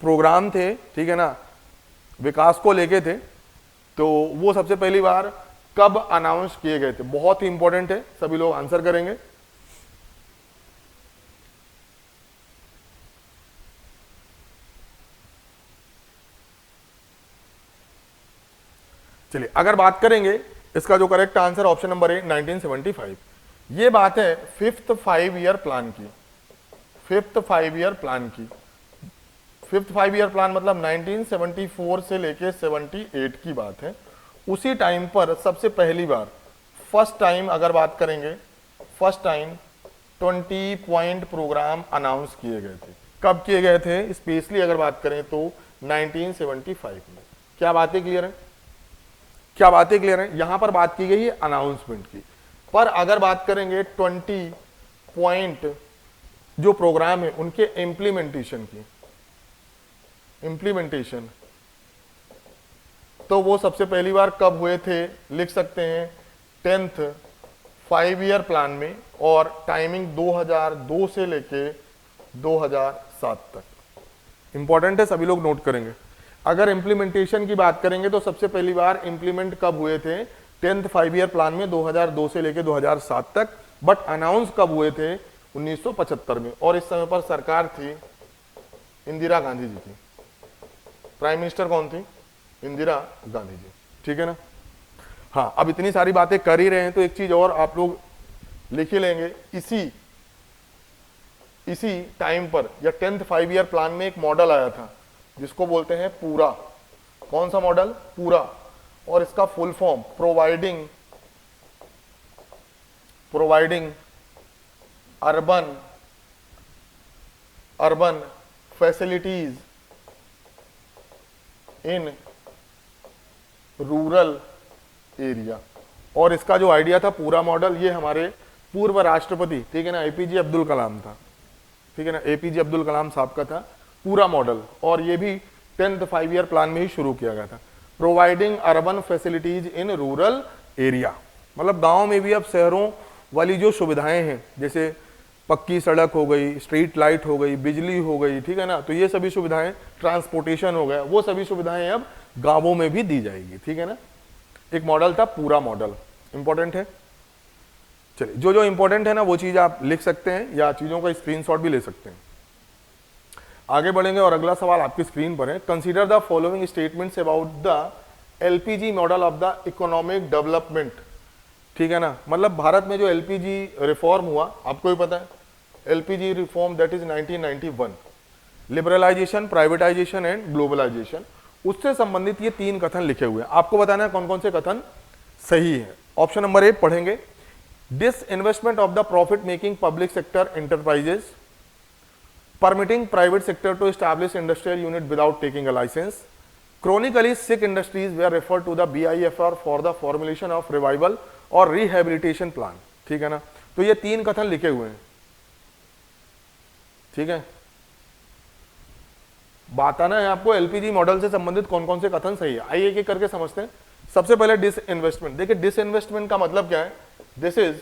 प्रोग्राम थे, ठीक है ना, विकास को लेके थे, तो वो सबसे पहली बार कब अनाउंस किए गए थे? बहुत ही इंपॉर्टेंट है, सभी लोग आंसर करेंगे। चलिए अगर बात करेंगे, इसका जो करेक्ट आंसर ऑप्शन नंबर है 1975। ये बात है फिफ्थ 5 ईयर प्लान की, फिफ्थ 5 ईयर प्लान की। फिफ्थ 5 ईयर प्लान मतलब 1974 से लेके 78 की बात है। उसी टाइम पर सबसे पहली बार, फर्स्ट टाइम अगर बात करेंगे, first time 20 point programme announce किए गए थे। कब किए गए थे? स्पेशली अगर बात करें तो 1975 में। क्या बातें क्लियर है? क्या बातें क्लियर है? यहां पर बात की गई है अनाउंसमेंट की, पर अगर बात करेंगे 20 पॉइंट जो प्रोग्राम है उनके इंप्लीमेंटेशन की, इंप्लीमेंटेशन, तो वो सबसे पहली बार कब हुए थे? लिख सकते हैं 10th 5 ईयर प्लान में, और टाइमिंग 2002 से लेके 2007 तक। इंपॉर्टेंट है, सभी लोग नोट करेंगे। अगर इंप्लीमेंटेशन की बात करेंगे तो सबसे पहली बार इंप्लीमेंट कब हुए थे? 10th 5 ईयर प्लान में 2002 से लेके 2007 तक। बट अनाउंस कब हुए थे? 1975 में, और इस समय पर सरकार थी इंदिरा गांधी जी की। प्राइम मिनिस्टर कौन थी? इंदिरा गांधी जी, ठीक है ना। हाँ, अब इतनी सारी बातें कर ही रहे हैं तो एक चीज और आप लोग लिख ही लेंगे। इसी टाइम पर या 10th 5 ईयर प्लान में एक मॉडल आया था जिसको बोलते हैं पूरा। कौन सा मॉडल? पूरा। और इसका full form providing urban facilities in rural area. और इसका जो आइडिया था पूरा मॉडल, ये हमारे पूर्व राष्ट्रपति, ठीक है ना, एपीजे अब्दुल कलाम था, ठीक है ना, एपीजे अब्दुल कलाम साहब का था पूरा मॉडल। और ये भी 10th 5 ईयर प्लान में ही शुरू किया गया था। Providing urban facilities in rural area, मतलब गांव में भी अब शहरों वाली जो सुविधाएं हैं, जैसे पक्की सड़क हो गई, स्ट्रीट लाइट हो गई, बिजली हो गई, ठीक है ना, तो ये सभी सुविधाएं, ट्रांसपोर्टेशन हो गया, वो सभी सुविधाएं अब गांवों में भी दी जाएगी, ठीक है ना। एक मॉडल था पूरा मॉडल। इंपॉर्टेंट है। चलिए, जो जो इंपॉर्टेंट है ना वो चीज आप लिख सकते हैं या चीजों का स्क्रीनशॉट भी ले सकते हैं। आगे बढ़ेंगे और अगला सवाल आपकी स्क्रीन पर है। Consider the following statements about the LPG model of the economic development, ठीक है ना। मतलब भारत में जो एलपीजी रिफॉर्म हुआ, आपको भी पता है, LPG reform that is 1991, liberalisation, privatisation and globalisation, उससे संबंधित ये 3 कथन लिखे हुए हैं। आपको बताना है कौन कौन से कथन सही है। ऑप्शन नंबर 1 पढ़ेंगे, disinvestment of the profit making public sector enterprises, permitting private sector to establish industrial unit without taking a license, chronically sick industries were referred to the BIFR for the formulation of revival और rehabilitation plan, ठीक है ना। तो ये 3 कथन लिखे हुए हैं, ठीक है। बताना है आपको एलपीजी मॉडल से संबंधित कौन कौन से कथन सही है। आइए एक एक करके समझते हैं। सबसे पहले डिसइन्वेस्टमेंट। देखिए डिसइन्वेस्टमेंट का मतलब क्या है? This is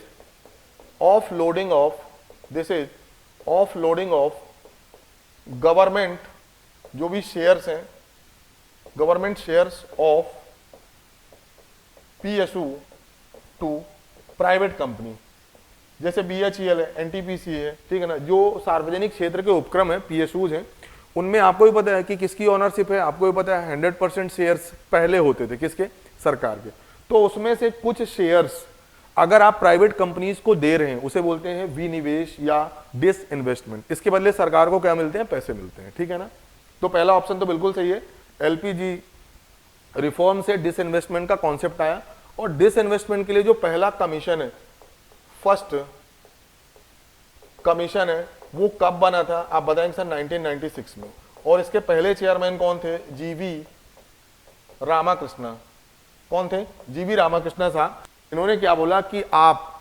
offloading of government, जो भी शेयर्स हैं, government shares of PSU to private company, जैसे बीएचईएल है, एनटीपीसी है, ठीक है ना, जो सार्वजनिक क्षेत्र के उपक्रम है, पीएसयूज हैं, उनमें आपको भी पता है कि किसकी ओनरशिप है, आपको भी पता है 100% शेयर्स पहले होते थे किसके, सरकार के। तो उसमें से कुछ शेयर्स अगर आप प्राइवेट कंपनीज को दे रहे हैं उसे बोलते हैं विनिवेश या डिस इन्वेस्टमेंट। इसके बदले सरकार को क्या मिलते हैं, पैसे मिलते हैं, ठीक है ना। तो पहला ऑप्शन तो बिल्कुल सही है, एलपीजी रिफॉर्म से डिस इन्वेस्टमेंट का कॉन्सेप्ट आया। और डिस इन्वेस्टमेंट के लिए जो पहला कमीशन है, फर्स्ट कमीशन है, वो कब बना था आप बताएंगे सर, 1996 में। और इसके पहले चेयरमैन कौन थे, जीवी रामाकृष्णा। कौन थे, जीवी रामाकृष्णा साहब। इन्होंने क्या बोला कि आप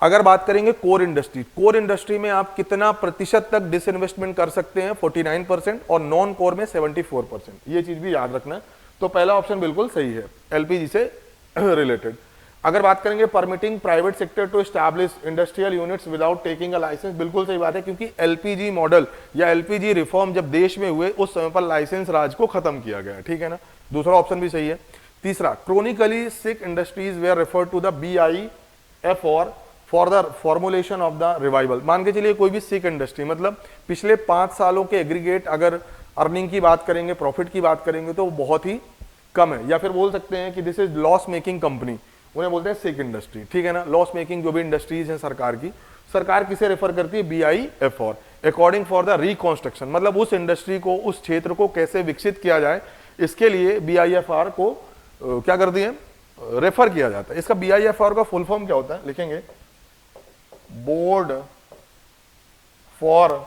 अगर बात करेंगे कोर इंडस्ट्री, कोर इंडस्ट्री में आप कितना प्रतिशत तक डिसइन्वेस्टमेंट कर सकते हैं, 49%, और नॉन कोर में 74%। ये चीज भी याद रखना है। तो पहला ऑप्शन बिल्कुल सही है, एलपीजी से रिलेटेड। अगर बात करेंगे permitting private sector to establish industrial units without taking a licence, बिल्कुल सही बात है, क्योंकि एलपीजी मॉडल या एलपीजी रिफॉर्म जब देश में हुए उस समय पर लाइसेंस राज को खत्म किया गया, ठीक है ना। दूसरा ऑप्शन भी सही है। तीसरा, chronically sick industries were refer to the BIFR for the formulation of the revival. मान के चलिए कोई भी सिक इंडस्ट्री, मतलब पिछले 5 सालों के एग्रीगेट अगर अर्निंग की बात करेंगे, प्रॉफिट की बात करेंगे, तो बहुत ही कम है, या फिर बोल सकते हैं कि this is loss making company, उन्हें बोलते हैं सिक इंडस्ट्री, ठीक है ना। लॉस मेकिंग जो भी इंडस्ट्रीज हैं सरकार की, सरकार किसे रेफर करती है, BIFR, according for the reconstruction, मतलब उस इंडस्ट्री को, उस क्षेत्र को कैसे विकसित किया जाए, इसके लिए BIFR को क्या कर दिए, रेफर किया जाता है। इसका BIFR का फुल फॉर्म क्या होता है, लिखेंगे बोर्ड फॉर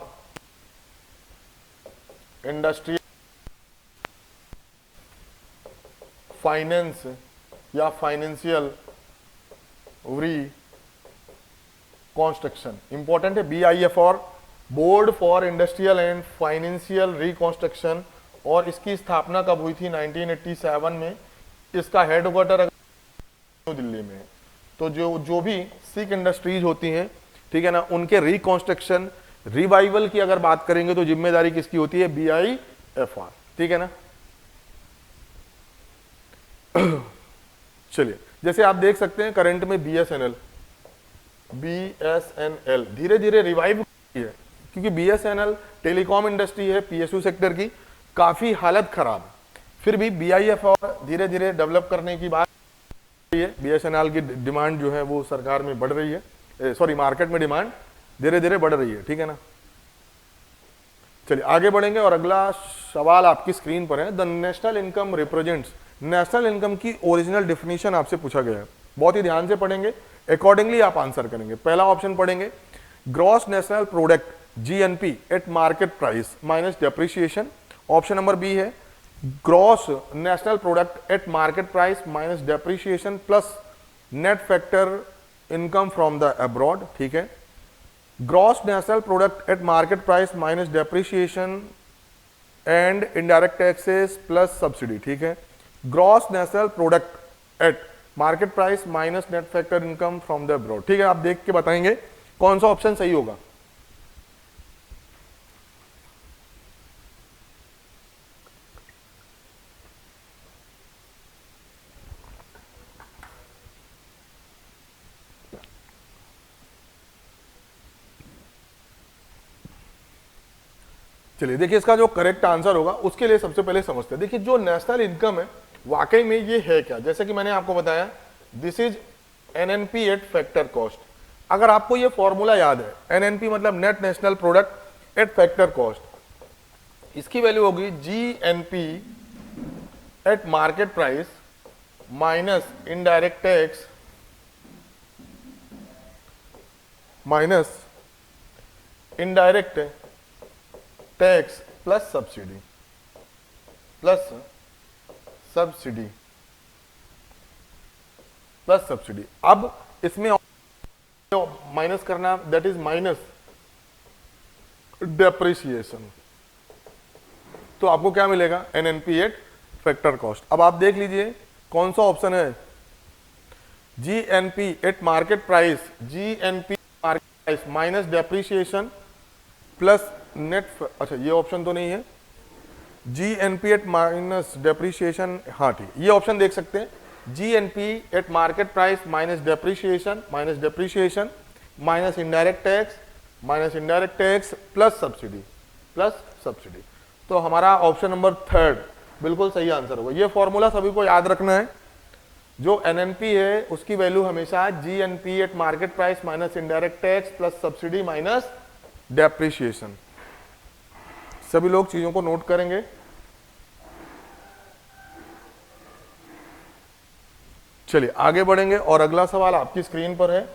इंडस्ट्री फाइनेंस या फाइनेंशियल रिकॉन्स्ट्रक्शन। इंपॉर्टेंट है BIFR, board for industrial and financial reconstruction. और इसकी स्थापना कब हुई थी, 1987 में। इसका हेडक्वार्टर न्यू दिल्ली में है। तो जो भी सिक इंडस्ट्रीज होती हैं, ठीक है ना, उनके रिकॉन्स्ट्रक्शन, रिवाइवल की अगर बात करेंगे तो जिम्मेदारी किसकी होती है, BIFR, ठीक है ना। चलिए, जैसे आप देख सकते हैं करंट में BSNL धीरे धीरे रिवाइव है, क्योंकि BSNL टेलीकॉम इंडस्ट्री है, PSU सेक्टर की काफी हालत खराब है। फिर भी BIFR धीरे धीरे डेवलप करने की बात है। BSNL की डिमांड जो है वो सरकार में बढ़ रही है, सॉरी मार्केट में डिमांड धीरे धीरे बढ़ रही है, ठीक है ना। चलिए आगे बढ़ेंगे और अगला सवाल आपकी स्क्रीन पर है। The national income represents, national income की ओरिजिनल डेफिनेशन आपसे पूछा गया है, बहुत ही ध्यान से पढ़ेंगे, अकॉर्डिंगली आप आंसर करेंगे। पहला ऑप्शन पढ़ेंगे, gross national product GNP at market price minus depreciation. Option number B है gross national product at market price minus depreciation plus net factor income from the abroad, ठीक है। Gross national product at market price minus depreciation and indirect taxes plus subsidy, ठीक है। Gross national product at market price minus net factor income from the abroad, ठीक है। आप देख के बताएंगे कौन सा ऑप्शन सही होगा। चलिए देखिए, इसका जो करेक्ट आंसर होगा उसके लिए सबसे पहले समझते हैं। देखिए जो नेशनल इनकम है वाकई में ये है क्या, जैसे कि मैंने आपको बताया this is NNP eight factor cost. अगर आपको ये फॉर्मूला याद है, NNP मतलब net national product eight factor cost, इसकी वैल्यू होगी GNP at market price minus indirect tax minus indirect tax plus subsidy plus subsidy. अब इसमें माइनस करना, दैट इज माइनस डेप्रिसिएशन, तो आपको क्या मिलेगा, NNP एट फैक्टर कॉस्ट। अब आप देख लीजिए कौन सा ऑप्शन है, GNP at market price, GNP market price minus depreciation plus net, अच्छा ये ऑप्शन तो नहीं है, GNP एट माइनस डेप्रिसिएशन, हाँ ठीक, ये ऑप्शन देख सकते हैं, GNP at market price minus depreciation minus indirect tax plus subsidy. तो हमारा ऑप्शन नंबर थर्ड बिल्कुल सही आंसर होगा। ये फॉर्मूला सभी को याद रखना है। जो एनएनपी है उसकी वैल्यू हमेशा GNP eight market price minus indirect tax plus subsidy minus depreciation. सभी लोग चीजों को नोट करेंगे। चलिए आगे बढ़ेंगे और अगला सवाल आपकी स्क्रीन पर है।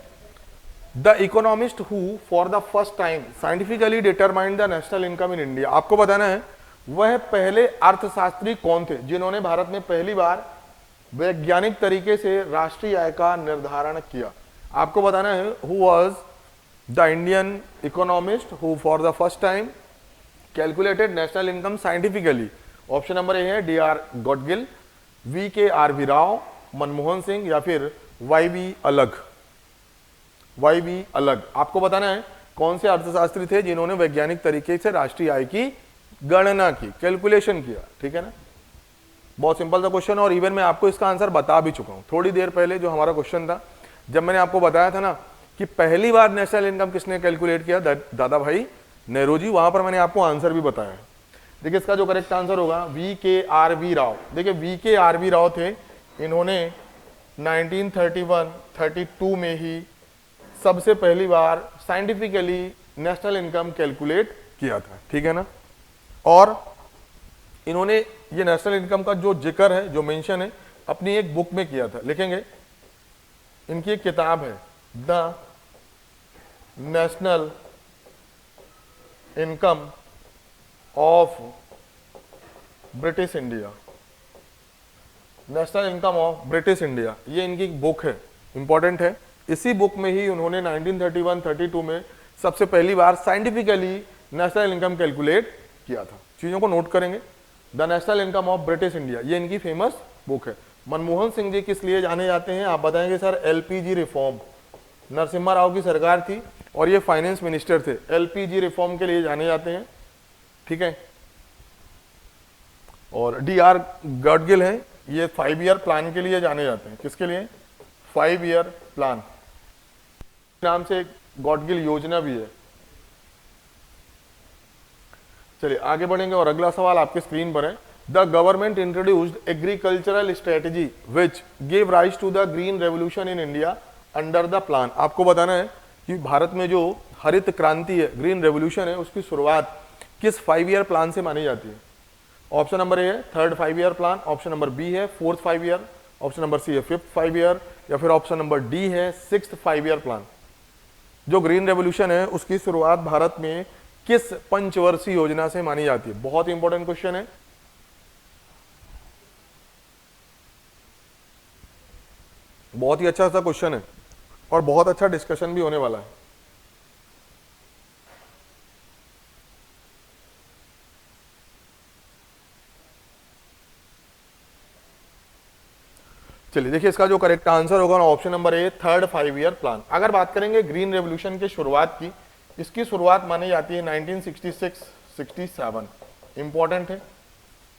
The economist who for the first time scientifically determined the national income in India, आपको बताना है वह पहले अर्थशास्त्री कौन थे जिन्होंने भारत में पहली बार वैज्ञानिक तरीके से राष्ट्रीय आय का निर्धारण किया। आपको बताना है who was the Indian economist who for the first time calculated national income scientifically. Option number A है डी.आर. गॉडगिल, वी.के.आर.वी. राव, मनमोहन सिंह या फिर वाई.बी. अलग। वाई.बी. अलग। आपको बताना है कौन से अर्थशास्त्री थे जिन्होंने वैज्ञानिक तरीके से राष्ट्रीय आय की गणना की, कैलकुलेशन किया। ठीक है ना, बहुत सिंपल सा क्वेश्चन और इवन मैं आपको इसका आंसर बता भी चुका हूं थोड़ी देर पहले। जो हमारा क्वेश्चन था जब मैंने आपको बताया था ना कि पहली बार नेशनल इनकम किसने कैलकुलेट किया, दादा भाई नेहरू जी, वहां पर मैंने आपको आंसर भी बताया है। देखिए इसका जो करेक्ट आंसर होगा वी.के.आर.वी. राव। देखिए वी.के.आर.वी. राव थे, इन्होंने 1931-32 में ही सबसे पहली बार साइंटिफिकली नेशनल इनकम कैलकुलेट किया था। ठीक है ना, और इन्होंने ये नेशनल इनकम का जो जिक्र है, जो मेंशन है, अपनी एक बुक में किया था। लिखेंगे, इनकी एक किताब है the national income of British India. National income of British India, ये इनकी बुक है, इंपॉर्टेंट है। इसी बुक में ही उन्होंने 1931-32 में सबसे पहली बार साइंटिफिकली नेशनल इनकम कैलकुलेट किया था। चीजों को नोट करेंगे। The national income of British India, ये इनकी फेमस बुक है। मनमोहन सिंह जी किस लिए जाने जाते हैं, आप बताएंगे sir LPG reform. Narasimha Rao की सरकार थी और ये फाइनेंस मिनिस्टर थे, एलपीजी रिफॉर्म के लिए जाने जाते हैं। ठीक है, और डी.आर. गॉडगिल है, ये 5 ईयर प्लान के लिए जाने जाते हैं। किसके लिए? 5 ईयर प्लान नाम से गॉडगिल योजना भी है। चलिए आगे बढ़ेंगे और अगला सवाल आपके स्क्रीन पर है। The government introduced agricultural strategy which gave rise to the green revolution in India under the plan. आपको बताना है कि भारत में जो हरित क्रांति है, ग्रीन रेवोल्यूशन है, उसकी शुरुआत किस 5 ईयर प्लान से मानी जाती है। ऑप्शन नंबर ए है third 5 year plan, option number B है fourth 5 year, option number C है फिफ्थ 5 ईयर, या फिर ऑप्शन नंबर डी है सिक्स्थ 5 ईयर प्लान। जो ग्रीन रेवोल्यूशन है उसकी शुरुआत भारत में किस पंचवर्षीय योजना से मानी जाती है। बहुत इंपॉर्टेंट क्वेश्चन है। बहुत ही अच्छा सा क्वेश्चन है और बहुत अच्छा डिस्कशन भी होने वाला है। चलिए देखिए इसका जो करेक्ट आंसर होगा ऑप्शन नंबर ए थर्ड 5 ईयर प्लान। अगर बात करेंगे ग्रीन रेवोल्यूशन की शुरुआत की, इसकी शुरुआत मानी जाती है 1966-67। इंपॉर्टेंट है।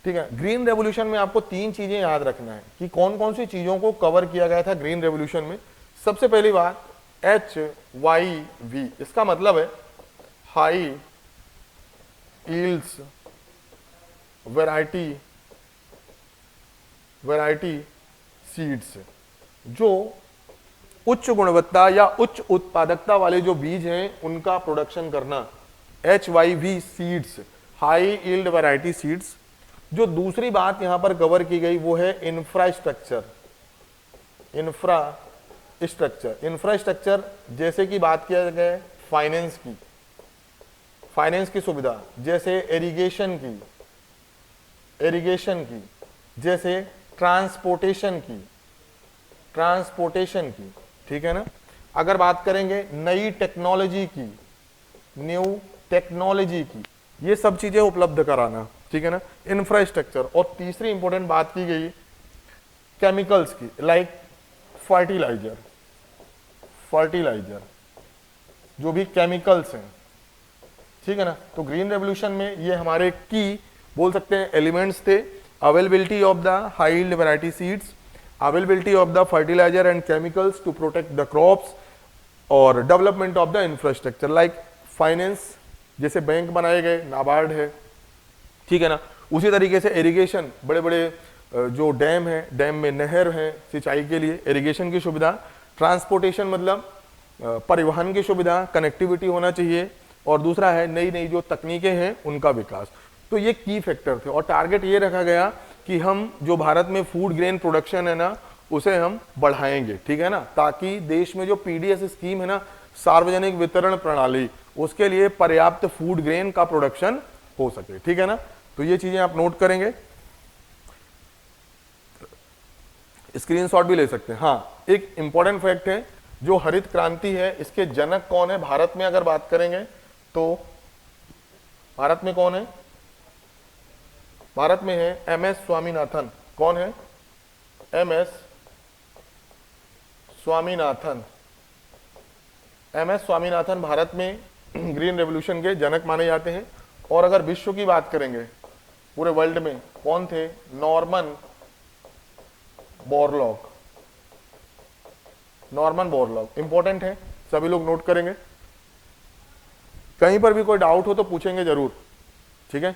ठीक है, ग्रीन रेवोल्यूशन में आपको 3 चीजें याद रखना है कि कौन कौन सी चीजों को कवर किया गया था ग्रीन रेवोल्यूशन में। सबसे पहली बात HYV, इसका मतलब है हाई यील्ड्स वैरायटी सीड्स, जो उच्च गुणवत्ता या उच्च उत्पादकता वाले जो बीज हैं उनका प्रोडक्शन करना। HYV seeds, high yield variety seeds. जो दूसरी बात यहां पर कवर की गई वो है इंफ्रास्ट्रक्चर। इंफ्रास्ट्रक्चर जैसे कि बात किया गया फाइनेंस की सुविधा, जैसे इरिगेशन की, जैसे ट्रांसपोर्टेशन की। ठीक है ना। अगर बात करेंगे नई टेक्नोलॉजी की, न्यू टेक्नोलॉजी की, ये सब चीजें उपलब्ध कराना। ठीक है ना, इंफ्रास्ट्रक्चर। और तीसरी इंपॉर्टेंट बात की गई केमिकल्स की, लाइक फर्टिलाइजर, जो भी केमिकल्स हैं। ठीक है ना। तो ग्रीन रेवोल्यूशन में ये हमारे की बोल सकते हैं एलिमेंट्स थे। Availability of the high yield variety seeds, availability of the fertiliser and chemicals to protect the crops, और development of the infrastructure like finance, जैसे बैंक बनाए गए, नाबार्ड है, ठीक है ना। उसी तरीके से इरिगेशन, बड़े बड़े जो डैम है, डैम में नहर है सिंचाई के लिए, इरिगेशन की सुविधा। ट्रांसपोर्टेशन मतलब परिवहन की सुविधा, कनेक्टिविटी होना चाहिए। और दूसरा है नई नई जो तकनीकें हैं उनका विकास। तो ये की फैक्टर थे और टारगेट ये रखा गया कि हम जो भारत में फूड ग्रेन प्रोडक्शन है ना उसे हम बढ़ाएंगे, ठीक है ना, ताकि देश में जो पीडीएस स्कीम है ना, सार्वजनिक वितरण प्रणाली, उसके लिए पर्याप्त फूड ग्रेन का प्रोडक्शन हो सके, ठीक है ना। तो ये चीजें आप नोट करेंगे, स्क्रीनशॉट भी ले सकते हैं। हाँ, एक इंपॉर्टेंट फैक्ट है, जो हरित क्रांति है इसके जनक कौन है भारत में अगर बात करेंगे तो भारत में कौन है? भारत में है एमएस स्वामीनाथन। कौन है? एमएस स्वामीनाथन। एमएस स्वामीनाथन भारत में ग्रीन रेवोल्यूशन के जनक माने जाते हैं। और अगर विश्व की बात करेंगे पूरे वर्ल्ड में, कौन थे? Norman Borlaug. Norman Borlaug important है, सभी लोग नोट करेंगे। कहीं पर भी कोई डाउट हो तो पूछेंगे जरूर, ठीक है।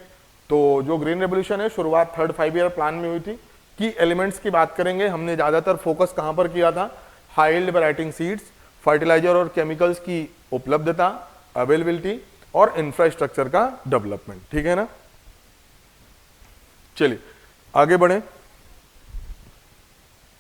तो जो ग्रीन रेवोल्यूशन है शुरुआत 3rd 5-year प्लान में हुई थी। की एलिमेंट्स की बात करेंगे, हमने ज्यादातर फोकस कहां पर किया था? High yield variety seeds, fertiliser और केमिकल्स की उपलब्धता, अवेलेबिलिटी और इंफ्रास्ट्रक्चर का डेवलपमेंट, ठीक है ना। चलिए आगे बढ़े,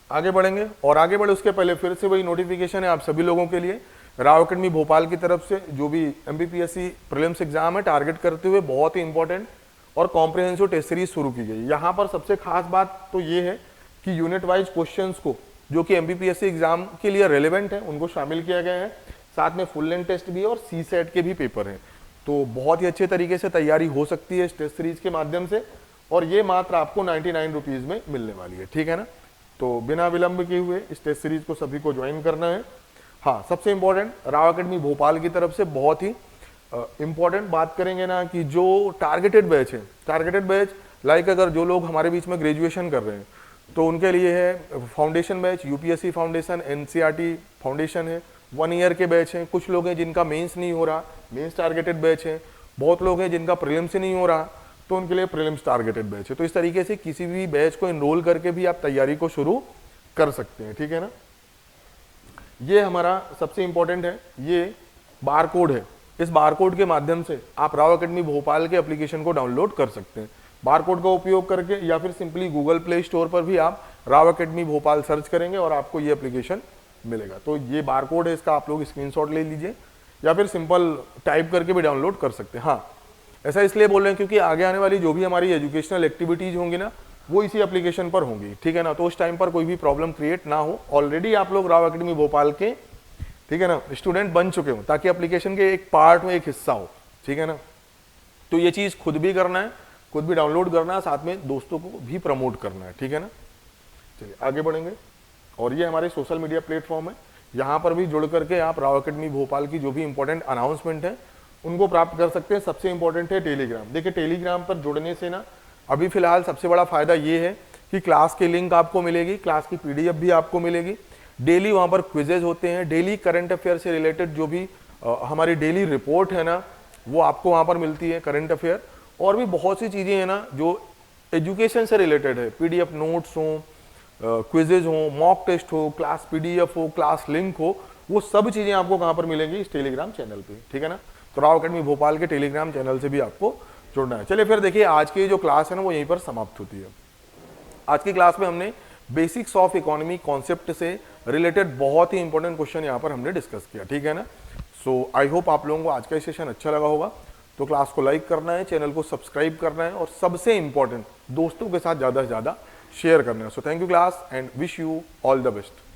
आगे बढ़ेंगे। और आगे बढ़े उसके पहले फिर से वही नोटिफिकेशन है आप सभी लोगों के लिए। राव अकेडमी भोपाल की तरफ से जो भी एमपीपीएससी प्रीलिम्स एग्जाम है टारगेट करते हुए बहुत ही इंपॉर्टेंट और कॉम्प्रिहेंसिव टेस्ट सीरीज शुरू की गई। यहाँ पर सबसे खास बात तो ये है कि यूनिट वाइज क्वेश्चंस को जो कि एमपीपीएससी एग्जाम के लिए रेलेवेंट है उनको शामिल किया गया है। साथ में फुल लेंथ टेस्ट भी और सी सेट के भी पेपर हैं। तो बहुत ही अच्छे तरीके से तैयारी हो सकती है इस टेस्ट सीरीज के माध्यम से। और ये मात्र आपको 99 रुपीज में मिलने वाली है, ठीक है ना। तो बिना विलंब किए हुए इस टेस्ट सीरीज को सभी को ज्वाइन करना है। हाँ, सबसे इंपॉर्टेंट राव अकेडमी भोपाल की तरफ से बहुत ही इंपॉर्टेंट बात करेंगे ना कि जो टारगेटेड बैच है, टारगेटेड बैच लाइक अगर जो लोग हमारे बीच में ग्रेजुएशन कर रहे हैं तो उनके लिए है foundation batch, UPSC foundation, NCERT foundation है, 1 ईयर के बैच हैं। कुछ लोग हैं जिनका मेंस नहीं हो रहा, मेंस टारगेटेड बैच है। बहुत लोग हैं जिनका प्रीलिम्स नहीं हो रहा, तो उनके लिए प्रीलिम्स टारगेटेड बैच है। तो इस तरीके से किसी भी बैच को एनरोल करके भी आप तैयारी को शुरू कर सकते हैं, ठीक है ना। ये हमारा सबसे इंपॉर्टेंट है, ये बार कोड है। इस बार कोड के माध्यम से आप राव अकेडमी भोपाल के एप्लीकेशन को डाउनलोड कर सकते हैं। बार कोड का उपयोग करके या फिर सिंपली गूगल प्ले स्टोर पर भी आप राव अकेडमी भोपाल सर्च करेंगे और आपको ये एप्लीकेशन मिलेगा। तो ये बार कोड है, इसका आप लोग स्क्रीनशॉट ले लीजिए या फिर सिंपल टाइप करके भी डाउनलोड कर सकते हैं। हाँ, ऐसा इसलिए बोल रहे हैं क्योंकि आगे आने वाली जो भी हमारी एजुकेशनल एक्टिविटीज होंगी ना वो इसी एप्लीकेशन पर होंगी, ठीक है ना। तो उस टाइम पर कोई भी प्रॉब्लम क्रिएट ना हो। ऑलरेडी आप लोग राव अकेडमी भोपाल के, ठीक है ना, स्टूडेंट बन चुके हो ताकि एप्लीकेशन के एक पार्ट में एक हिस्सा हो, ठीक है ना। तो ये चीज खुद भी करना है, खुद भी डाउनलोड करना है, साथ में दोस्तों को भी प्रमोट करना है, ठीक है ना। चलिए आगे बढ़ेंगे। और ये हमारे सोशल मीडिया प्लेटफॉर्म है, यहाँ पर भी जुड़ करके आप राव अकेडमी भोपाल की जो भी इंपॉर्टेंट अनाउंसमेंट है उनको प्राप्त कर सकते हैं। सबसे इंपॉर्टेंट है टेलीग्राम। देखिए टेलीग्राम पर जुड़ने से ना अभी फिलहाल सबसे बड़ा फायदा ये है कि क्लास की लिंक आपको मिलेगी, क्लास की पीडीएफ भी आपको मिलेगी, डेली वहाँ पर क्विजेज होते हैं, डेली करंट अफेयर से रिलेटेड जो भी हमारी डेली रिपोर्ट है ना वो आपको वहाँ पर मिलती है, करंट अफेयर। और भी बहुत सी चीज़ें हैं ना जो एजुकेशन से रिलेटेड है, पीडीएफ नोट्स हों, क्विजेज हो, मॉक टेस्ट हो, क्लास पीडीएफ हो, क्लास लिंक हो, वो सब चीजें आपको कहां पर मिलेंगी? इस टेलीग्राम चैनल पे, ठीक है ना। तो राव अकेडमी भोपाल के टेलीग्राम चैनल से भी आपको जुड़ना है। चलिए फिर देखिए आज की जो क्लास है ना वो यहीं पर समाप्त होती है। आज की क्लास में हमने बेसिक्स ऑफ इकोनॉमी कॉन्सेप्ट से रिलेटेड बहुत ही इंपॉर्टेंट क्वेश्चन यहाँ पर हमने डिस्कस किया, ठीक है ना। सो आई होप आप लोगों को आज का सेशन अच्छा लगा होगा। तो क्लास को लाइक करना है, चैनल को सब्सक्राइब करना है और सबसे इंपॉर्टेंट दोस्तों के साथ ज़्यादा से ज़्यादा शेयर करना है। So thank you class and wish you all the best.